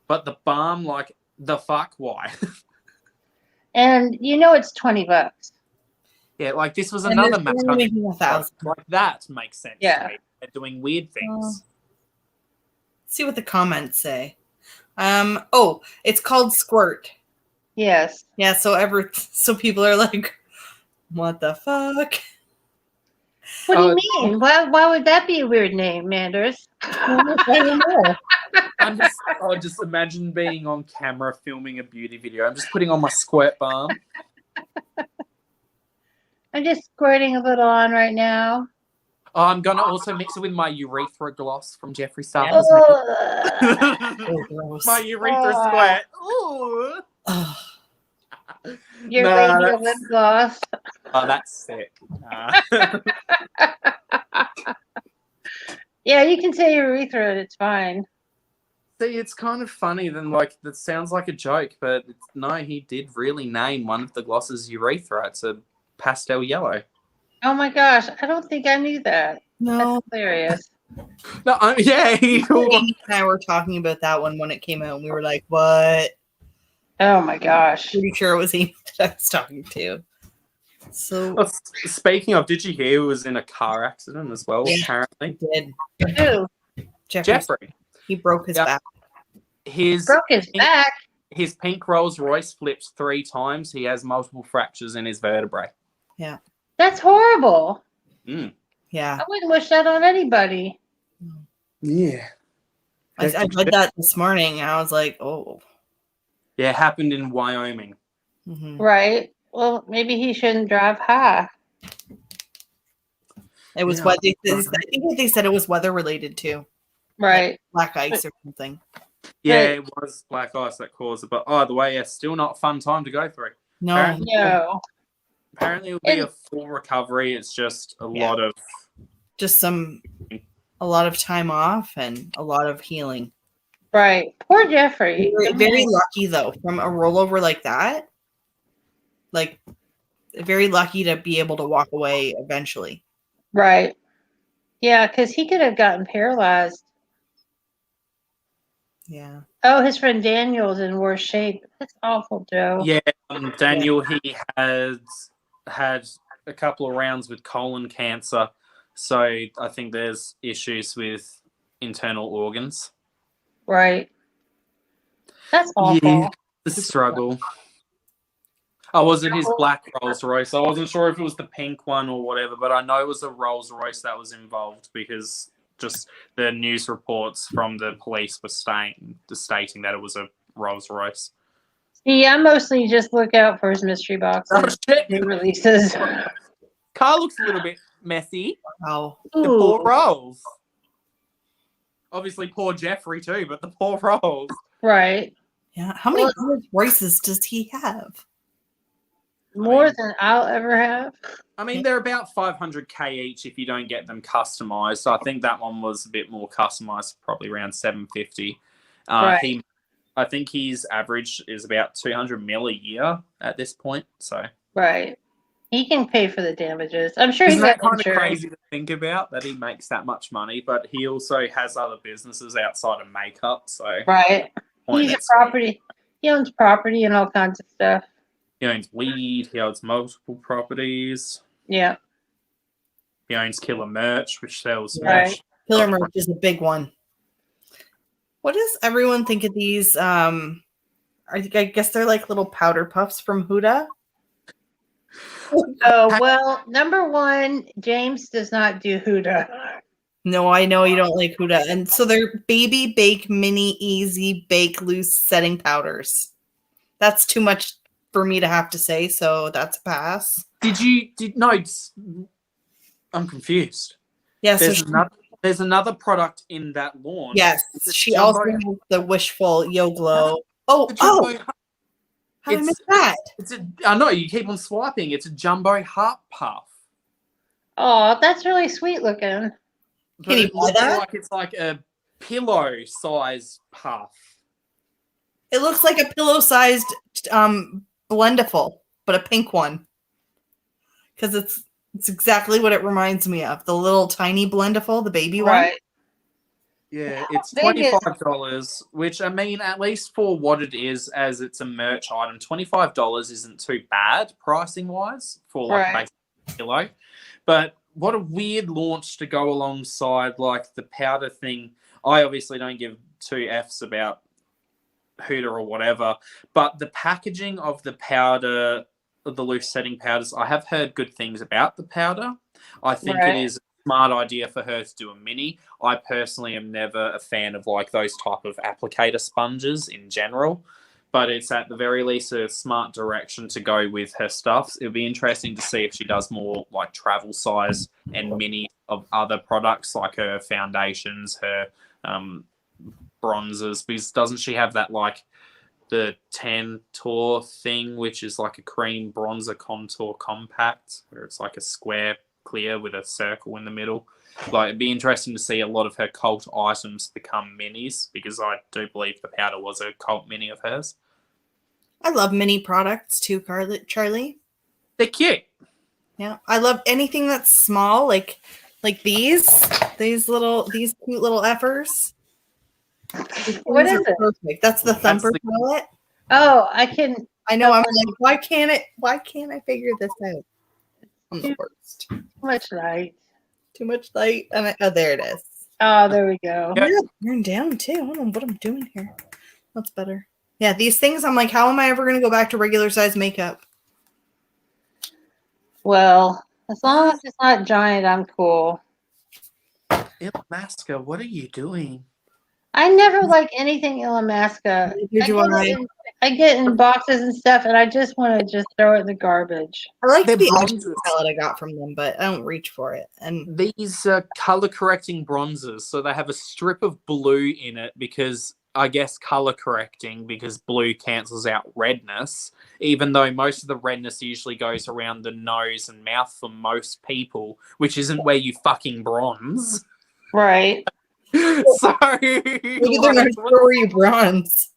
But the balm, like the fuck, why? And you know it's $20. Yeah, like this was And another they're MAC only making Underground 1,000. product. Like that makes sense Yeah. to me. They're doing weird things. See what the comments say. Oh, it's called Squirt. Yes. Yeah, so people are like, what the fuck? What do you mean? Why would that be a weird name, Manders? I don't know. I just imagine being on camera filming a beauty video. I'm just putting on my squirt balm. I'm just squirting a little on right now. Oh, I'm gonna also mix it with my urethra gloss from Jeffree Star's Oh, gross. my urethra squirt. Ooh. Ugh. Your Nah, radio lip gloss. Oh, that's sick. Yeah, you can say urethra. It's fine. See, it's kind of funny. Then, like, that sounds like a joke, but no, he did really name one of the glosses urethra. It's a pastel yellow. Oh my gosh, I don't think I knew that. No. That's hilarious. No, yeah, Amy and I were talking about that one when it came out, and we were like, what? Oh my gosh. Pretty sure it was Amy that I was talking to. So Well, speaking of, did you hear he was in a car accident as well? Yeah. Apparently, he did. Who Jeffrey. He broke his back. broke his back? His pink Rolls Royce flips 3 times. He has multiple fractures in his vertebrae. Yeah. That's horrible. Yeah. I wouldn't wish that on anybody. Yeah. I read that this morning. And I was like, oh. Yeah, it happened in Wyoming. Mm-hmm. Right. Well, maybe he shouldn't drive high. It was what I think they said it was weather related too. Right. Like black ice or something. Yeah, it was black ice that caused it. But either way, yeah, still not a fun time to go through. No. No. Apparently, it'll be a full recovery. It's just a lot of... Just a lot of time off and a lot of healing. Right. Poor Jeffrey. Very lucky, though, from a rollover like that. Like, very lucky to be able to walk away eventually. Right. Yeah, because he could have gotten paralyzed. Yeah. Oh, his friend Daniel's in worse shape. That's awful, Joe. Yeah, Daniel, he had a couple of rounds with colon cancer. So I think there's issues with internal organs. Right. That's awful. Yeah, the struggle. Oh, was it his black Rolls Royce? I wasn't sure if it was the pink one or whatever, but I know it was a Rolls Royce that was involved because just the news reports from the police were stating that it was a Rolls Royce. See, I mostly just look out for his mystery Oh boxes, shit! new releases. Car looks a little bit messy. Oh, The poor Ooh, Rolls. Obviously, poor Jeffrey too, but the poor Rolls. right. yeah. How many Well, Rolls Royces does he have? More than I'll ever have. I mean, they're about 500k each if you don't get them customized. So I think that one was a bit more customized, probably around 750. Right. I think his average is about 200 mil a year at this point. So Right. He can pay for the damages. I'm sure isn't he's got that kind of insurance. crazy to think about that he makes that much money? But he also has other businesses outside of makeup. So Right. point He's a that's property. He owns property and all kinds of stuff. he owns weed. He owns multiple properties. Yeah. He owns Killer Merch, which sells Yeah. merch. Killer Merch is a big one. What does everyone think of these? I guess they're like little powder puffs from Huda. Oh, well, number one, James does not do Huda. No, I know you don't like Huda. And so they're Baby Bake Mini Easy Bake Loose Setting Powders. That's too much for me to have to say, so that's a pass. I'm confused. Yeah, There's another product in that launch. yes, she also has the Wishful Yo Glow. Oh, how did I miss that? I know you keep on swiping. It's a jumbo heart puff. Oh, that's really sweet looking. Can you It buy looks that? like it's like a pillow size puff. It looks like a pillow-sized Blendiful, but a pink one. Because it's exactly what it reminds me of. The little tiny Blendiful, the baby one. Right. Yeah, it's Big is- $25, which I mean, at least for what it is, as it's a merch item, $25 isn't too bad pricing wise for like a basic pillow. But what a weird launch to go alongside like the powder thing. I obviously don't give two F's about Huda or whatever, but the packaging of the powder, the loose setting powders, I have heard good things about the powder. I think it is a smart idea for her to do a mini. I personally am never a fan of like those type of applicator sponges in general, but it's at the very least a smart direction to go with her stuff. It'll be interesting to see if she does more like travel size and mini of other products like her foundations, her bronzers, because doesn't she have that like the Tantour thing, which is like a cream bronzer contour compact, where it's like a square clear with a circle in the middle. Like, it'd be interesting to see a lot of her cult items become minis, because I do believe the powder was a cult mini of hers. I love mini products too, Charlie. They're cute. Yeah, I love anything that's small, like these cute little effers. What is it? Perfect. That's the Thumper palette. Oh, I know. I'm like, why can't I figure this out? I'm the worst. Too much light. Too much light. And there it is. Oh, there we go. Yep. Turn down too. I don't know what I'm doing here. That's better. Yeah, these things. I'm like, how am I ever going to go back to regular size makeup? Well, as long as it's not giant, I'm cool. Illamasqua, what are you doing? I never like anything Illamasqua. I get in boxes and stuff, and I just want to just throw it in the garbage. I like They're the bronzers. palette I got from them, but I don't reach for it. And These are color correcting bronzers, so they have a strip of blue in it because I guess color correcting, because blue cancels out redness, even though most of the redness usually goes around the nose and mouth for most people, which isn't where you fucking bronze. Right. So maybe they're not where you bronze.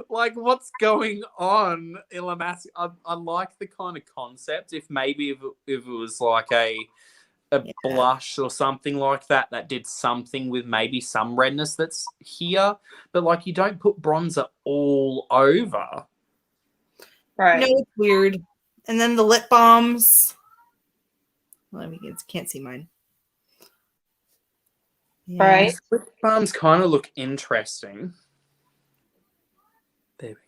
Like, what's going on, Illamasqua? I like the kind of concept. If it was like a blush or something like that did something with maybe some redness that's here, but like, you don't put bronzer all over. Right. No, it's weird. And then the lip balms. Well, I can't see mine. Yeah. Right. These lip balms kind of look interesting. There we go.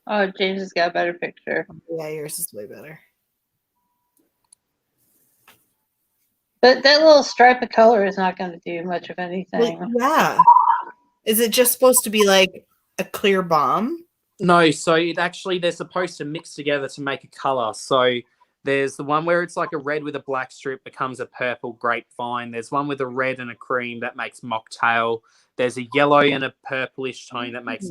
Oh, James has got a better picture. Yeah, yours is way better. But that little stripe of color is not going to do much of anything. Well, yeah. Is it just supposed to be like a clear balm? No, so they're supposed to mix together to make a color. So there's the one where it's like a red with a black strip becomes a purple grapevine. There's one with a red and a cream that makes mocktail. There's a yellow and a purplish tone that makes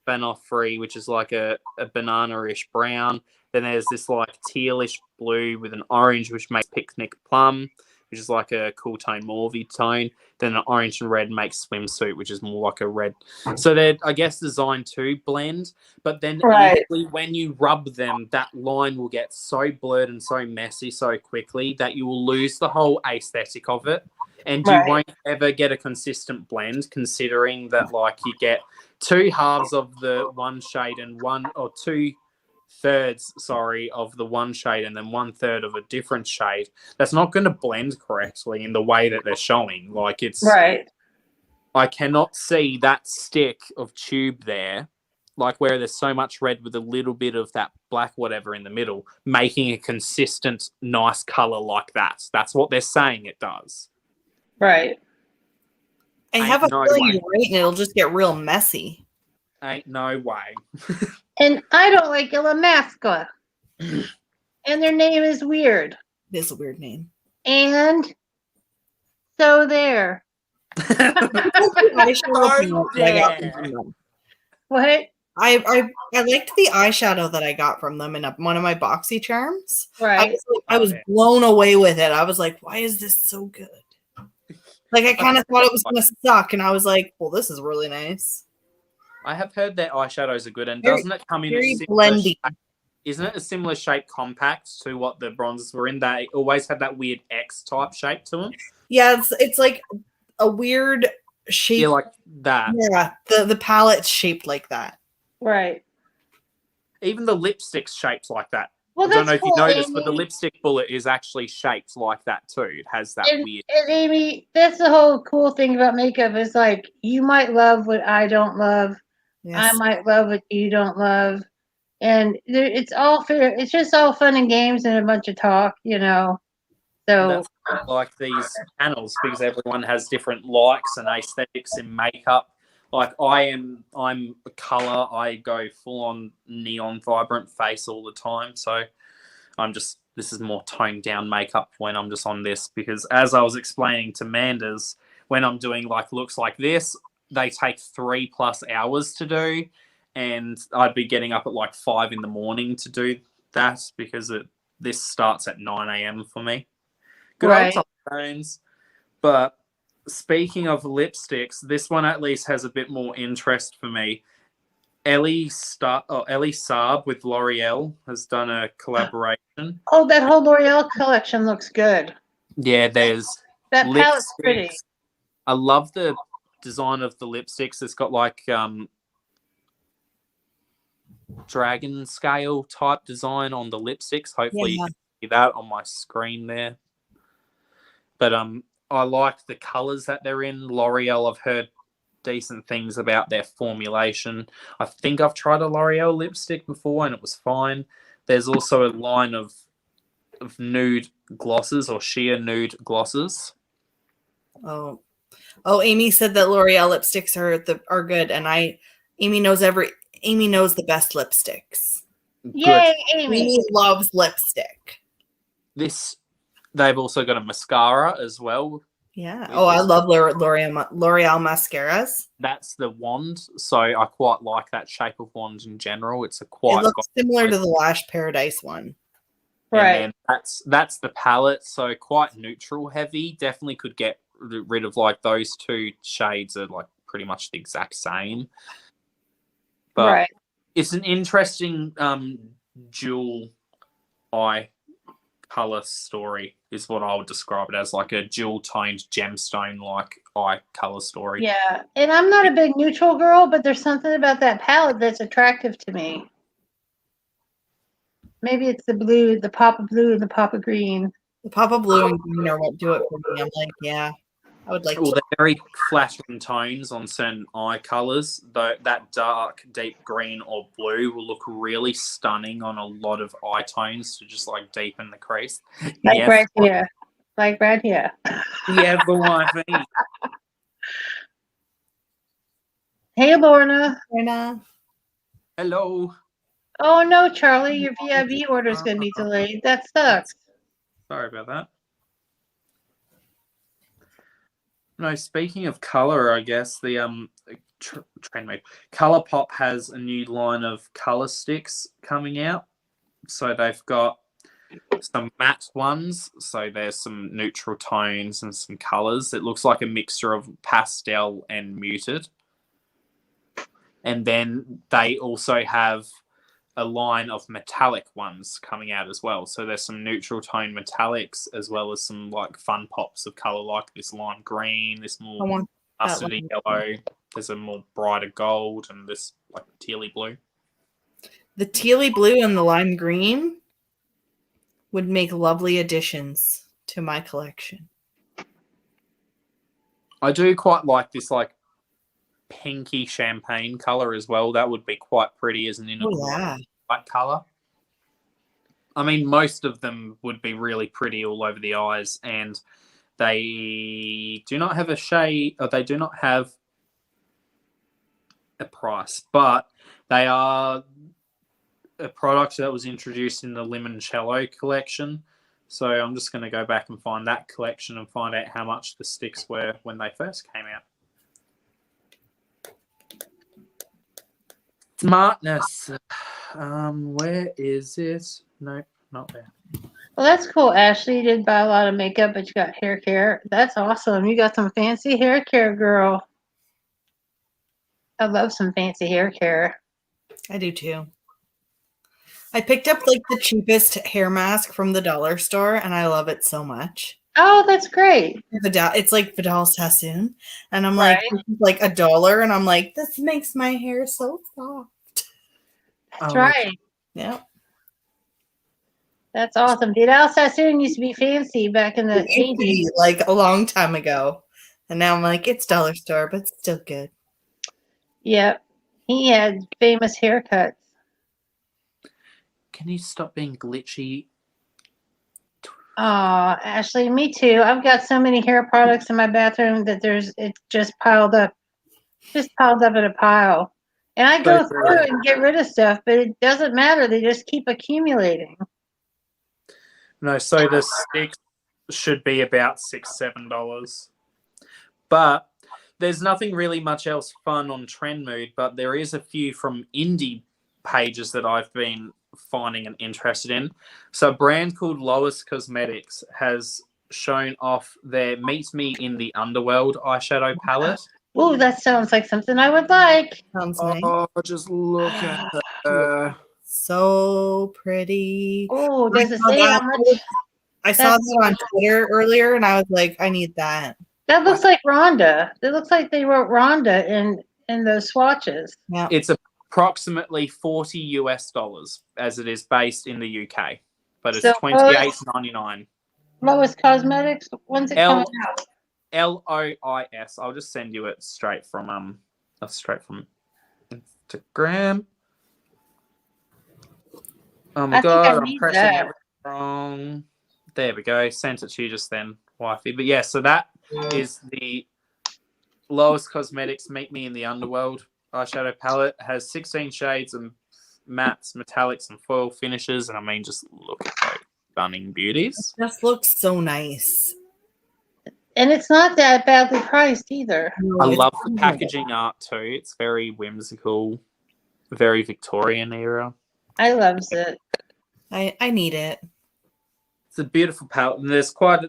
Banofree, which is like a banana-ish brown. Then there's this like tealish blue with an orange, which makes picnic plum, which is like a cool tone, mauvey tone. Then an orange and red makes swimsuit, which is more like a red. So they're, I guess, designed to blend. But then usually when you rub them, that line will get so blurred and so messy so quickly that you will lose the whole aesthetic of it. And you won't ever get a consistent blend, considering that like you get two halves of the one shade and two thirds, of the one shade and then 1/3 of a different shade. That's not going to blend correctly in the way that they're showing. Like it's I cannot see that stick of tube there, like where there's so much red with a little bit of that black whatever in the middle, making a consistent nice color like that. That's what they're saying it does. Right. I have a feeling you're right, and it'll just get real messy. Ain't no way. And I don't like Alamasca. And their name is weird. It is a weird name. And so there. What? I liked the eyeshadow that I got from them in one of my boxy charms. Right. I was blown away with it. I was like, why is this so good? Like, I kind of thought it was going to suck, and I was like, well, this is really nice. I have heard their eyeshadows are good, and doesn't it come in a similar shape? Isn't it a similar shape compact to what the bronzes were in? They always had that weird X-type shape to them. Yeah, it's like a weird shape. Yeah, like that. Yeah, the palette's shaped like that. Right. Even the lipstick's shaped like that. Well, I don't know if you noticed, Amy. but the lipstick bullet is actually shaped like that too. It has that weird. And Amy, that's the whole cool thing about makeup is like you might love what I don't love. Yes. I might love what you don't love. And it's all fair. It's just all fun and games and a bunch of talk, you know. So that's like these panels because everyone has different likes and aesthetics in makeup. Like I'm a color. I go full on neon vibrant face all the time. So this is more toned down makeup when I'm just on this, because as I was explaining to Manders, when I'm doing like looks like this, they take 3+ hours to do. And I'd be getting up at like 5 a.m. to do that because this starts at 9 a.m. for me. Good old tones. But speaking of lipsticks, this one at least has a bit more interest for me. Ellie Saab with L'Oreal has done a collaboration. Oh, that whole L'Oreal collection looks good. Yeah, there's that palette's pretty. I love the design of the lipsticks. It's got like dragon scale type design on the lipsticks. Hopefully you can see that on my screen there. But I like the colors that they're in. L'Oreal, I've heard decent things about their formulation. I think I've tried a L'Oreal lipstick before and it was fine. There's also a line of nude glosses or sheer nude glosses. Oh, Amy said that L'Oreal lipsticks are good, and Amy knows the best lipsticks. Yay, Amy! Amy loves lipstick. They've also got a mascara as well. Yeah. Oh, I love L'Oreal mascaras. That's the wand, so I quite like that shape of wand in general. It looks similar to the Lash Paradise one. Right. And that's the palette, so quite neutral heavy. Definitely could get rid of like those two shades are like pretty much the exact same. But it's an interesting dual eye color story is what I would describe it as, like a dual toned gemstone like eye color story. Yeah, and I'm not a big neutral girl, but there's something about that palette that's attractive to me. Maybe it's the blue, the pop of blue and the pop of green. The pop of blue and green are what do it for me. I'm like, yeah, I would like. Well, they're very flattering tones on certain eye colors. Though that dark, deep green or blue will look really stunning on a lot of eye tones to just like deepen the crease. Like right here. Like right here. Yeah, the one thing. Hey, Lorna. Lorna. Hello. Oh no, Charlie, your VIB order is going to be delayed. That sucks. Sorry about that. No, speaking of color, I guess the TrendMate ColourPop has a new line of color sticks coming out. So they've got some matte ones. So there's some neutral tones and some colors. It looks like a mixture of pastel and muted. And then they also have a line of metallic ones coming out as well. So there's some neutral tone metallics as well as some like fun pops of color like this lime green, this more mustardy yellow. There's a more brighter gold and this like tealy blue. The tealy blue and the lime green would make lovely additions to my collection. I do quite like this like pinky champagne color as well. That would be quite pretty as an inner white color. I mean, most of them would be really pretty all over the eyes, and they do not have a shade, or they do not have a price, but they are a product that was introduced in the Limoncello collection. So I'm just going to go back and find that collection and find out how much the sticks were when they first came out. Smartness. Where is it? Nope, not there. Well, that's cool, Ashley. You did buy a lot of makeup, but you got hair care. That's awesome. You got some fancy hair care, girl. I love some fancy hair care. I do too. I picked up like the cheapest hair mask from the dollar store, and I love it so much. Oh, that's great. It's like Vidal Sassoon, and I'm like, this is like $1, and I'm like, this makes my hair so soft. That's right. Yeah. That's awesome. Vidal Sassoon used to be fancy back in the 80s. Like a long time ago. And now I'm like, it's dollar store, but it's still good. Yep. He had famous haircuts. Can you stop being glitchy? Oh, Ashley, me too. I've got so many hair products in my bathroom that it's just piled up in a pile. And I go through and get rid of stuff, but it doesn't matter. They just keep accumulating. No, so the sticks should be about $6-7. But there's nothing really much else fun on Trendmood, but there is a few from indie pages that I've been finding and interested in. So a brand called Lois Cosmetics has shown off their Meet Me in the Underworld eyeshadow palette. Oh, that sounds like something I would like. Sounds nice. Oh, just look at her. So pretty. Oh, does it say how much? I saw that on Twitter earlier, and I was like, I need that. That looks like Rhonda. It looks like they wrote Rhonda in those swatches. Yeah. It's approximately $40 as it is based in the UK, but it's $28.99. Lois Cosmetics. When's it coming out? LOIS. I'll just send you it straight from Instagram. Oh my god, I'm pressing everything wrong. There we go. Sent it to you just then, wifey. But yeah, so that is the Lois Cosmetics Meet Me in the Underworld eyeshadow palette. It has 16 shades of mattes, metallics, and foil finishes. And I mean, just look at those stunning beauties. It just looks so nice. And it's not that badly priced either. I love the packaging art too. It's very whimsical, very Victorian era. I loves it. I need it. It's a beautiful palette. And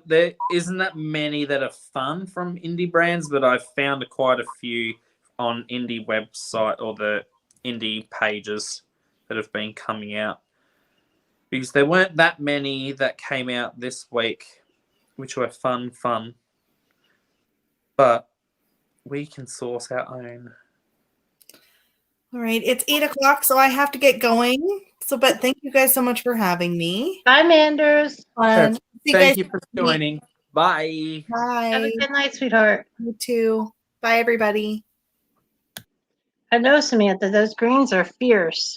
there isn't that many that are fun from indie brands, but I've found quite a few on indie website or the indie pages that have been coming out. Because there weren't that many that came out this week, which were fun. But we can source our own. All right, it's 8:00, so I have to get going. But thank you guys so much for having me. Bye, Manders. Thank you for joining. Bye. Bye. Have a good night, sweetheart. You too. Bye, everybody. I know, Samantha, those greens are fierce.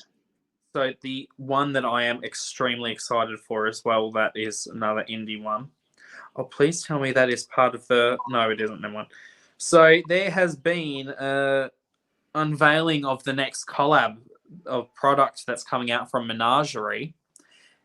So the one that I am extremely excited for as well, that is another indie one. Oh, please tell me that is part of the... No, it isn't. Never mind. So there has been an unveiling of the next collab of product that's coming out from Menagerie.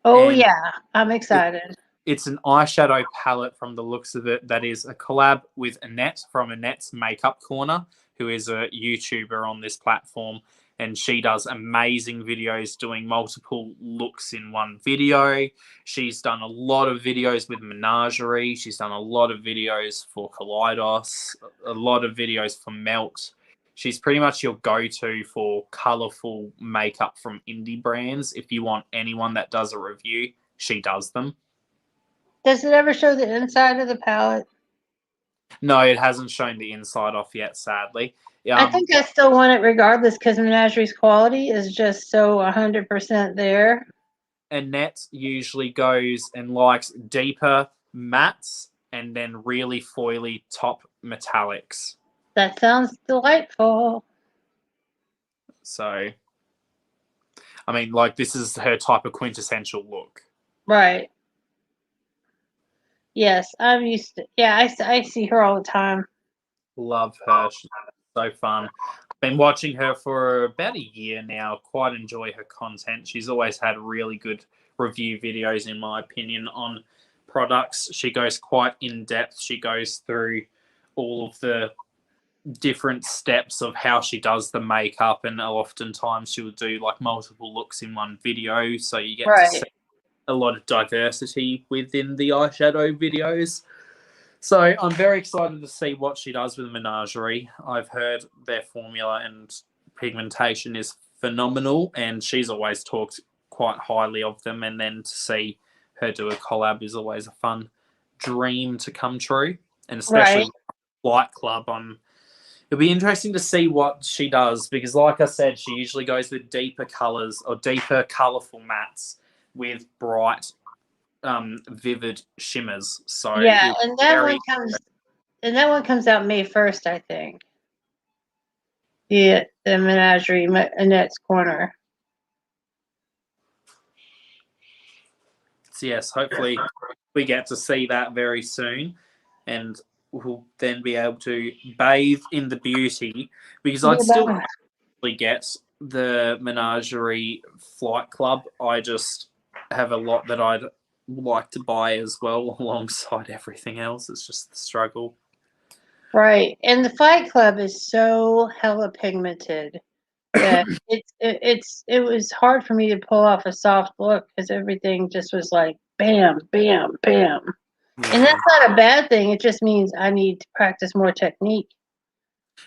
Oh, And yeah. I'm excited. it's an eyeshadow palette from the looks of it that is a collab with Annette from Annette's Makeup Corner, who is a YouTuber on this platform. And she does amazing videos doing multiple looks in one video. She's done a lot of videos with Menagerie. She's done a lot of videos for Kaleidos, a lot of videos for Melt. She's pretty much your go-to for colourful makeup from indie brands. If you want anyone that does a review, she does them. Does it ever show the inside of the palette? No, it hasn't shown the inside off yet, sadly. I think I still want it regardless because Menagerie's quality is just so 100% there. Annette usually goes and likes deeper mattes and then really foily top metallics. That sounds delightful. So, I mean, like, this is her type of quintessential look. Right. Yes, I'm used to. Yeah, I see her all the time. Love her. She's so fun. Been watching her for about a year now. Quite enjoy her content. She's always had really good review videos, in my opinion, on products. She goes quite in depth. She goes through all of the different steps of how she does the makeup, and oftentimes she'll do like multiple looks in one video, so you get to see a lot of diversity within the eyeshadow videos. So I'm very excited to see what she does with Menagerie. I've heard their formula and pigmentation is phenomenal, and she's always talked quite highly of them. And then to see her do a collab is always a fun dream to come true. And especially Flight Club, it'll be interesting to see what she does because, like I said, she usually goes with deeper colors or deeper colorful mattes with bright vivid shimmers. So yeah, and that one comes out May 1st, I think. The Menagerie Annette's Corner. So yes, hopefully we get to see that very soon, and we'll then be able to bathe in the beauty because I'd still get the Menagerie Flight Club. I just have a lot that I'd like to buy as well alongside everything else. It's just the struggle. Right, and the Fight Club is so hella pigmented that it was hard for me to pull off a soft look because everything just was like bam, bam, bam. Yeah. And that's not a bad thing. It just means I need to practice more technique.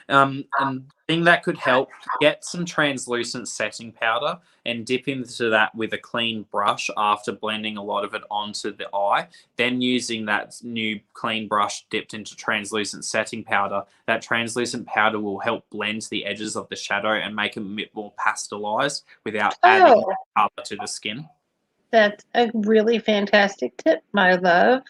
And the thing that could help, get some translucent setting powder and dip into that with a clean brush after blending a lot of it onto the eye. Then using that new clean brush dipped into translucent setting powder, that translucent powder will help blend the edges of the shadow and make it a bit more pastelized without adding color to the skin. That's a really fantastic tip, my love.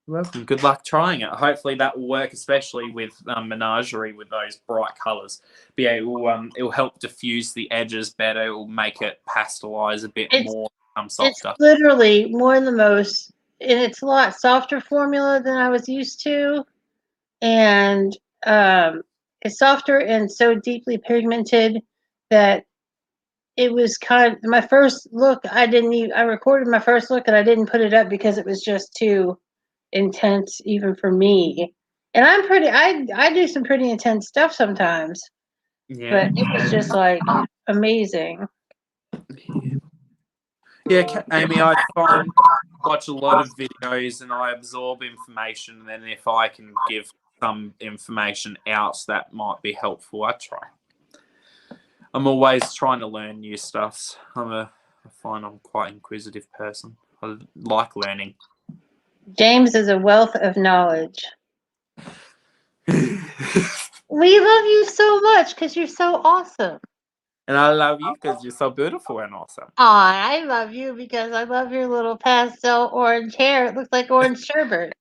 Welcome. Good luck trying it. Hopefully that will work, especially with Menagerie with those bright colours. But yeah, it will help diffuse the edges better. It will make it pastelize a bit more, softer. It's literally more than most, and it's a lot softer formula than I was used to, and it's softer and so deeply pigmented that it was kind of my first look. I recorded my first look and I didn't put it up because it was just too intense even for me, and I do some pretty intense stuff sometimes, but it was just like amazing. Yeah, Amy, I watch a lot of videos and I absorb information, and then if I can give some information out that might be helpful, I try. I'm always trying to learn new stuff. I find I'm quite an inquisitive person. I like learning. James is a wealth of knowledge. We love you so much because you're so awesome. And I love you because you're so beautiful and awesome. I love you because I love your little pastel orange hair. It looks like orange sherbet.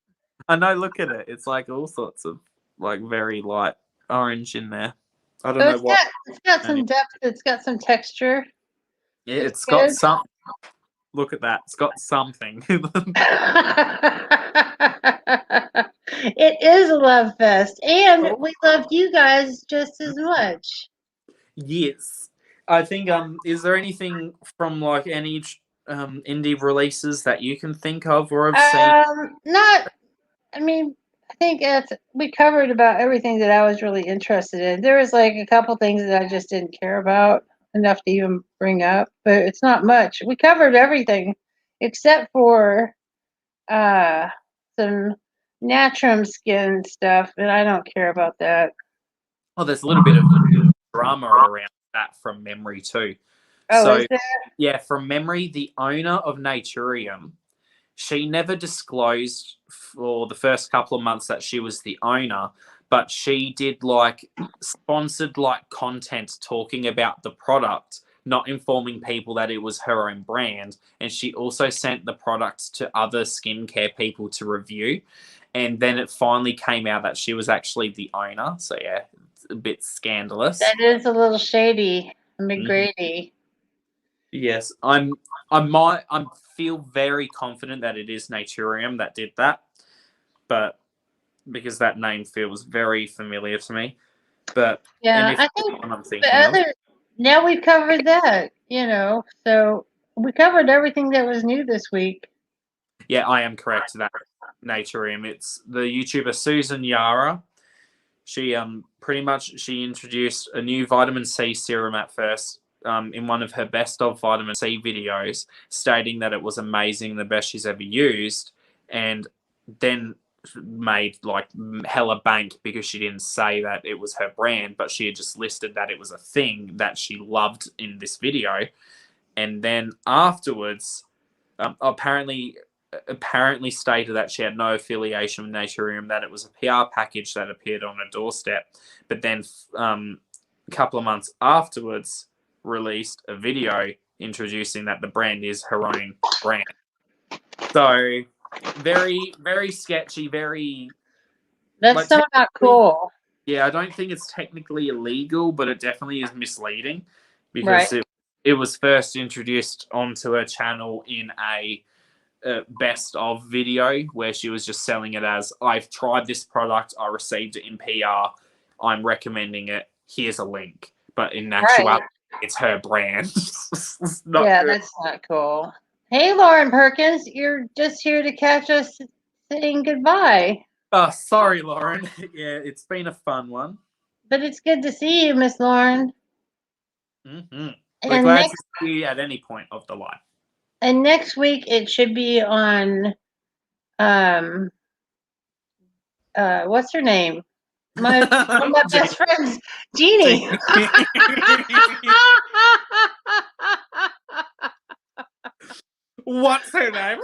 I know, look at it. It's like all sorts of like very light orange in there. I don't know what. It's got some depth. It's got some texture. Yeah, it's got some. Look at that. It's got something. It is a love fest. And we love you guys just as much. Yes. I think is there anything from like any indie releases that you can think of or have seen? Not. I mean, I think we covered about everything that I was really interested in. There was like a couple things that I just didn't care about enough to even bring up, but it's not much. We covered everything except for some Natrum skin stuff, and I don't care about that. Oh, there's a little bit of drama around that from memory too. Oh, So is there? yeah, from memory, the owner of Naturium, she never disclosed for the first couple of months that she was the owner, but she did like sponsored like content talking about the product, not informing people that it was her own brand. And she also sent the products to other skincare people to review. And then it finally came out that she was actually the owner. So yeah, it's a bit scandalous. That is a little shady, Mhm. McGrady. Yes, I feel very confident that it is Naturium that did that, but because that name feels very familiar to me. But and Yeah, if I think I'm the thinking of, other. Now we've covered that, so we covered everything that was new this week. yeah, I am correct. That Naturium. It's the YouTuber Susan Yara. She pretty much she introduced a new vitamin C serum at first. In one of her best of vitamin C videos, stating that it was amazing, the best she's ever used, and then made like hella bank because she didn't say that it was her brand, but she had just listed that it was a thing that she loved in this video. And then afterwards, apparently stated that she had no affiliation with Naturium, that it was a PR package that appeared on her doorstep. But then a couple of months afterwards, released a video introducing that the brand is her own brand. So very, very sketchy, very That's like so not cool. yeah, I don't think it's technically illegal, but it definitely is misleading because Right. it was first introduced onto her channel in a best of video where she was just selling it as, I've tried this product, I received it in PR, I'm recommending it, here's a link. But in actuality, Right. it's her brand. It's not Yeah, good. that's not cool. Hey, Lauren Perkins, you're just here to catch us saying goodbye. Oh, sorry, Lauren. Yeah, it's been a fun one. But it's good to see you, Miss Lauren. Mm-hmm. We're And glad to next see you at any point of the life. and next week it should be on um what's her name? One of my best friends, Jeannie. What's her name?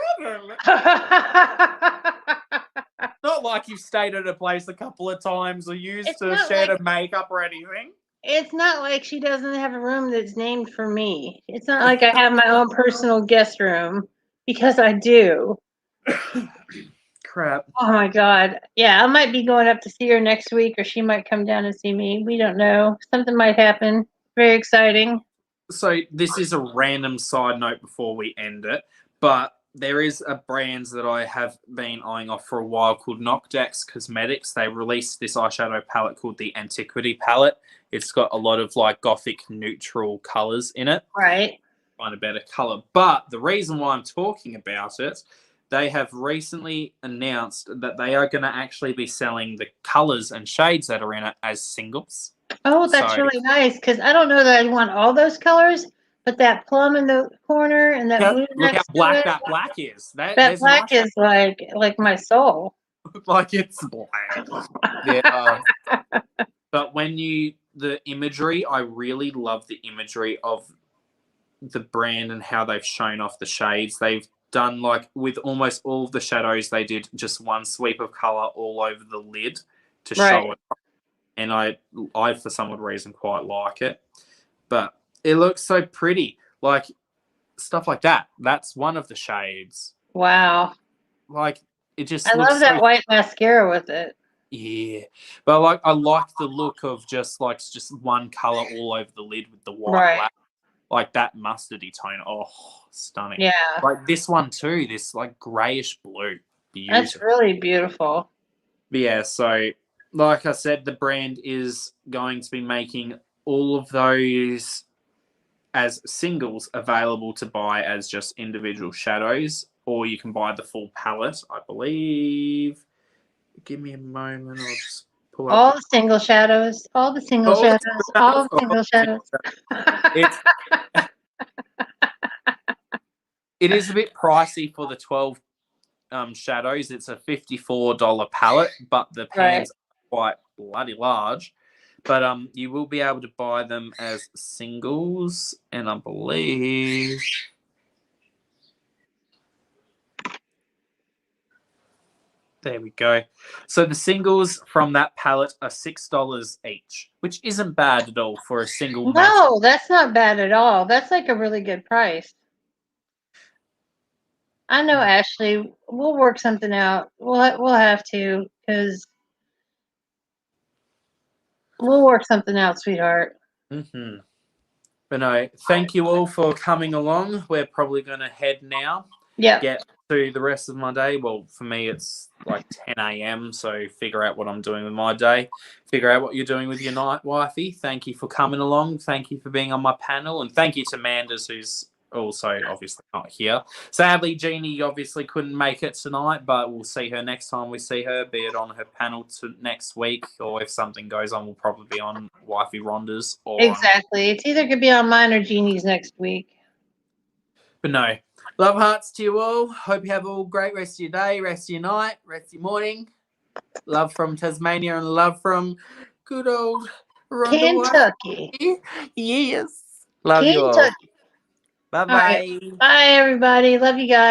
Not like you've stayed at a place a couple of times or used It's a not shade like of makeup or anything. it's not like she doesn't have a room that's named for me. It's not like I have my own personal guest room, because I do. Crap. Oh my God. Yeah, I might be going up to see her next week, or she might come down and see me. We don't know. Something might happen. Very exciting. So this is a random side note before we end it, but there is a brand that I have been eyeing off for a while called Nocdex Cosmetics. They released this eyeshadow palette called the Antiquity palette. It's got a lot of like gothic neutral colors in it. Right. Find a better color. But the reason why I'm talking about it, they have recently announced that they are going to actually be selling the colors and shades that are in it as singles. Oh, that's So really nice, because I don't know that I want all those colors, but that plum in the corner and that yeah, blue look how next to black it, that black is. that There's an black eyeshadow is like my soul. like it's black. Yeah. But when the imagery, I really love the imagery of the brand and how they've shown off the shades. They've done like with almost all of the shadows, they did just one sweep of color all over the lid to Right. show it. And I for some odd reason quite like it. But it looks so pretty. Like stuff like that. That's one of the shades. Wow. Like it just I looks love that so white mascara with it. yeah. But like I like the look of just one color all over the lid with the white Right. lap. Like that mustardy tone. Oh, stunning. Yeah. Like this one too, this like grayish blue. That's Beautiful. really beautiful. But yeah, so like I said, the brand is going to be making all of those as singles available to buy as just individual shadows, or you can buy the full palette, I believe. Give me a moment. I'll just pull up. All the single shadows. All the single All the shadows. All the single shadows. It is a bit pricey for the 12 shadows. It's a $54 palette, but the pans are quite bloody large. But you will be able to buy them as singles, and I believe there we go. So the singles from that palette are $6 each, which isn't bad at all for a single. No, that's not bad at all. That's like a really good price. I know, Ashley. We'll work something out. We'll have to, because we'll work something out, sweetheart. Mm-hmm. But no, thank you all for coming along. We're probably going to head now. Yeah. Get to the rest of my day. Well, for me, it's like 10 a.m. So figure out what I'm doing with my day. Figure out what you're doing with your night, wifey. Thank you for coming along. Thank you for being on my panel. And thank you to Manders, who's also obviously not here. Sadly, Jeannie obviously couldn't make it tonight, but we'll see her next time we see her, be it on her panel next week, or if something goes on, we'll probably be on Wifey Rhonda's. Or exactly. It's either going to be on mine or Jeannie's next week. But no, love hearts to you all. Hope you have a great rest of your day, rest of your night, rest of your morning. Love from Tasmania and love from good old Rhonda. Kentucky. Yes. Love Kentucky. you all. Bye-bye. Right. Bye, everybody. Love you guys.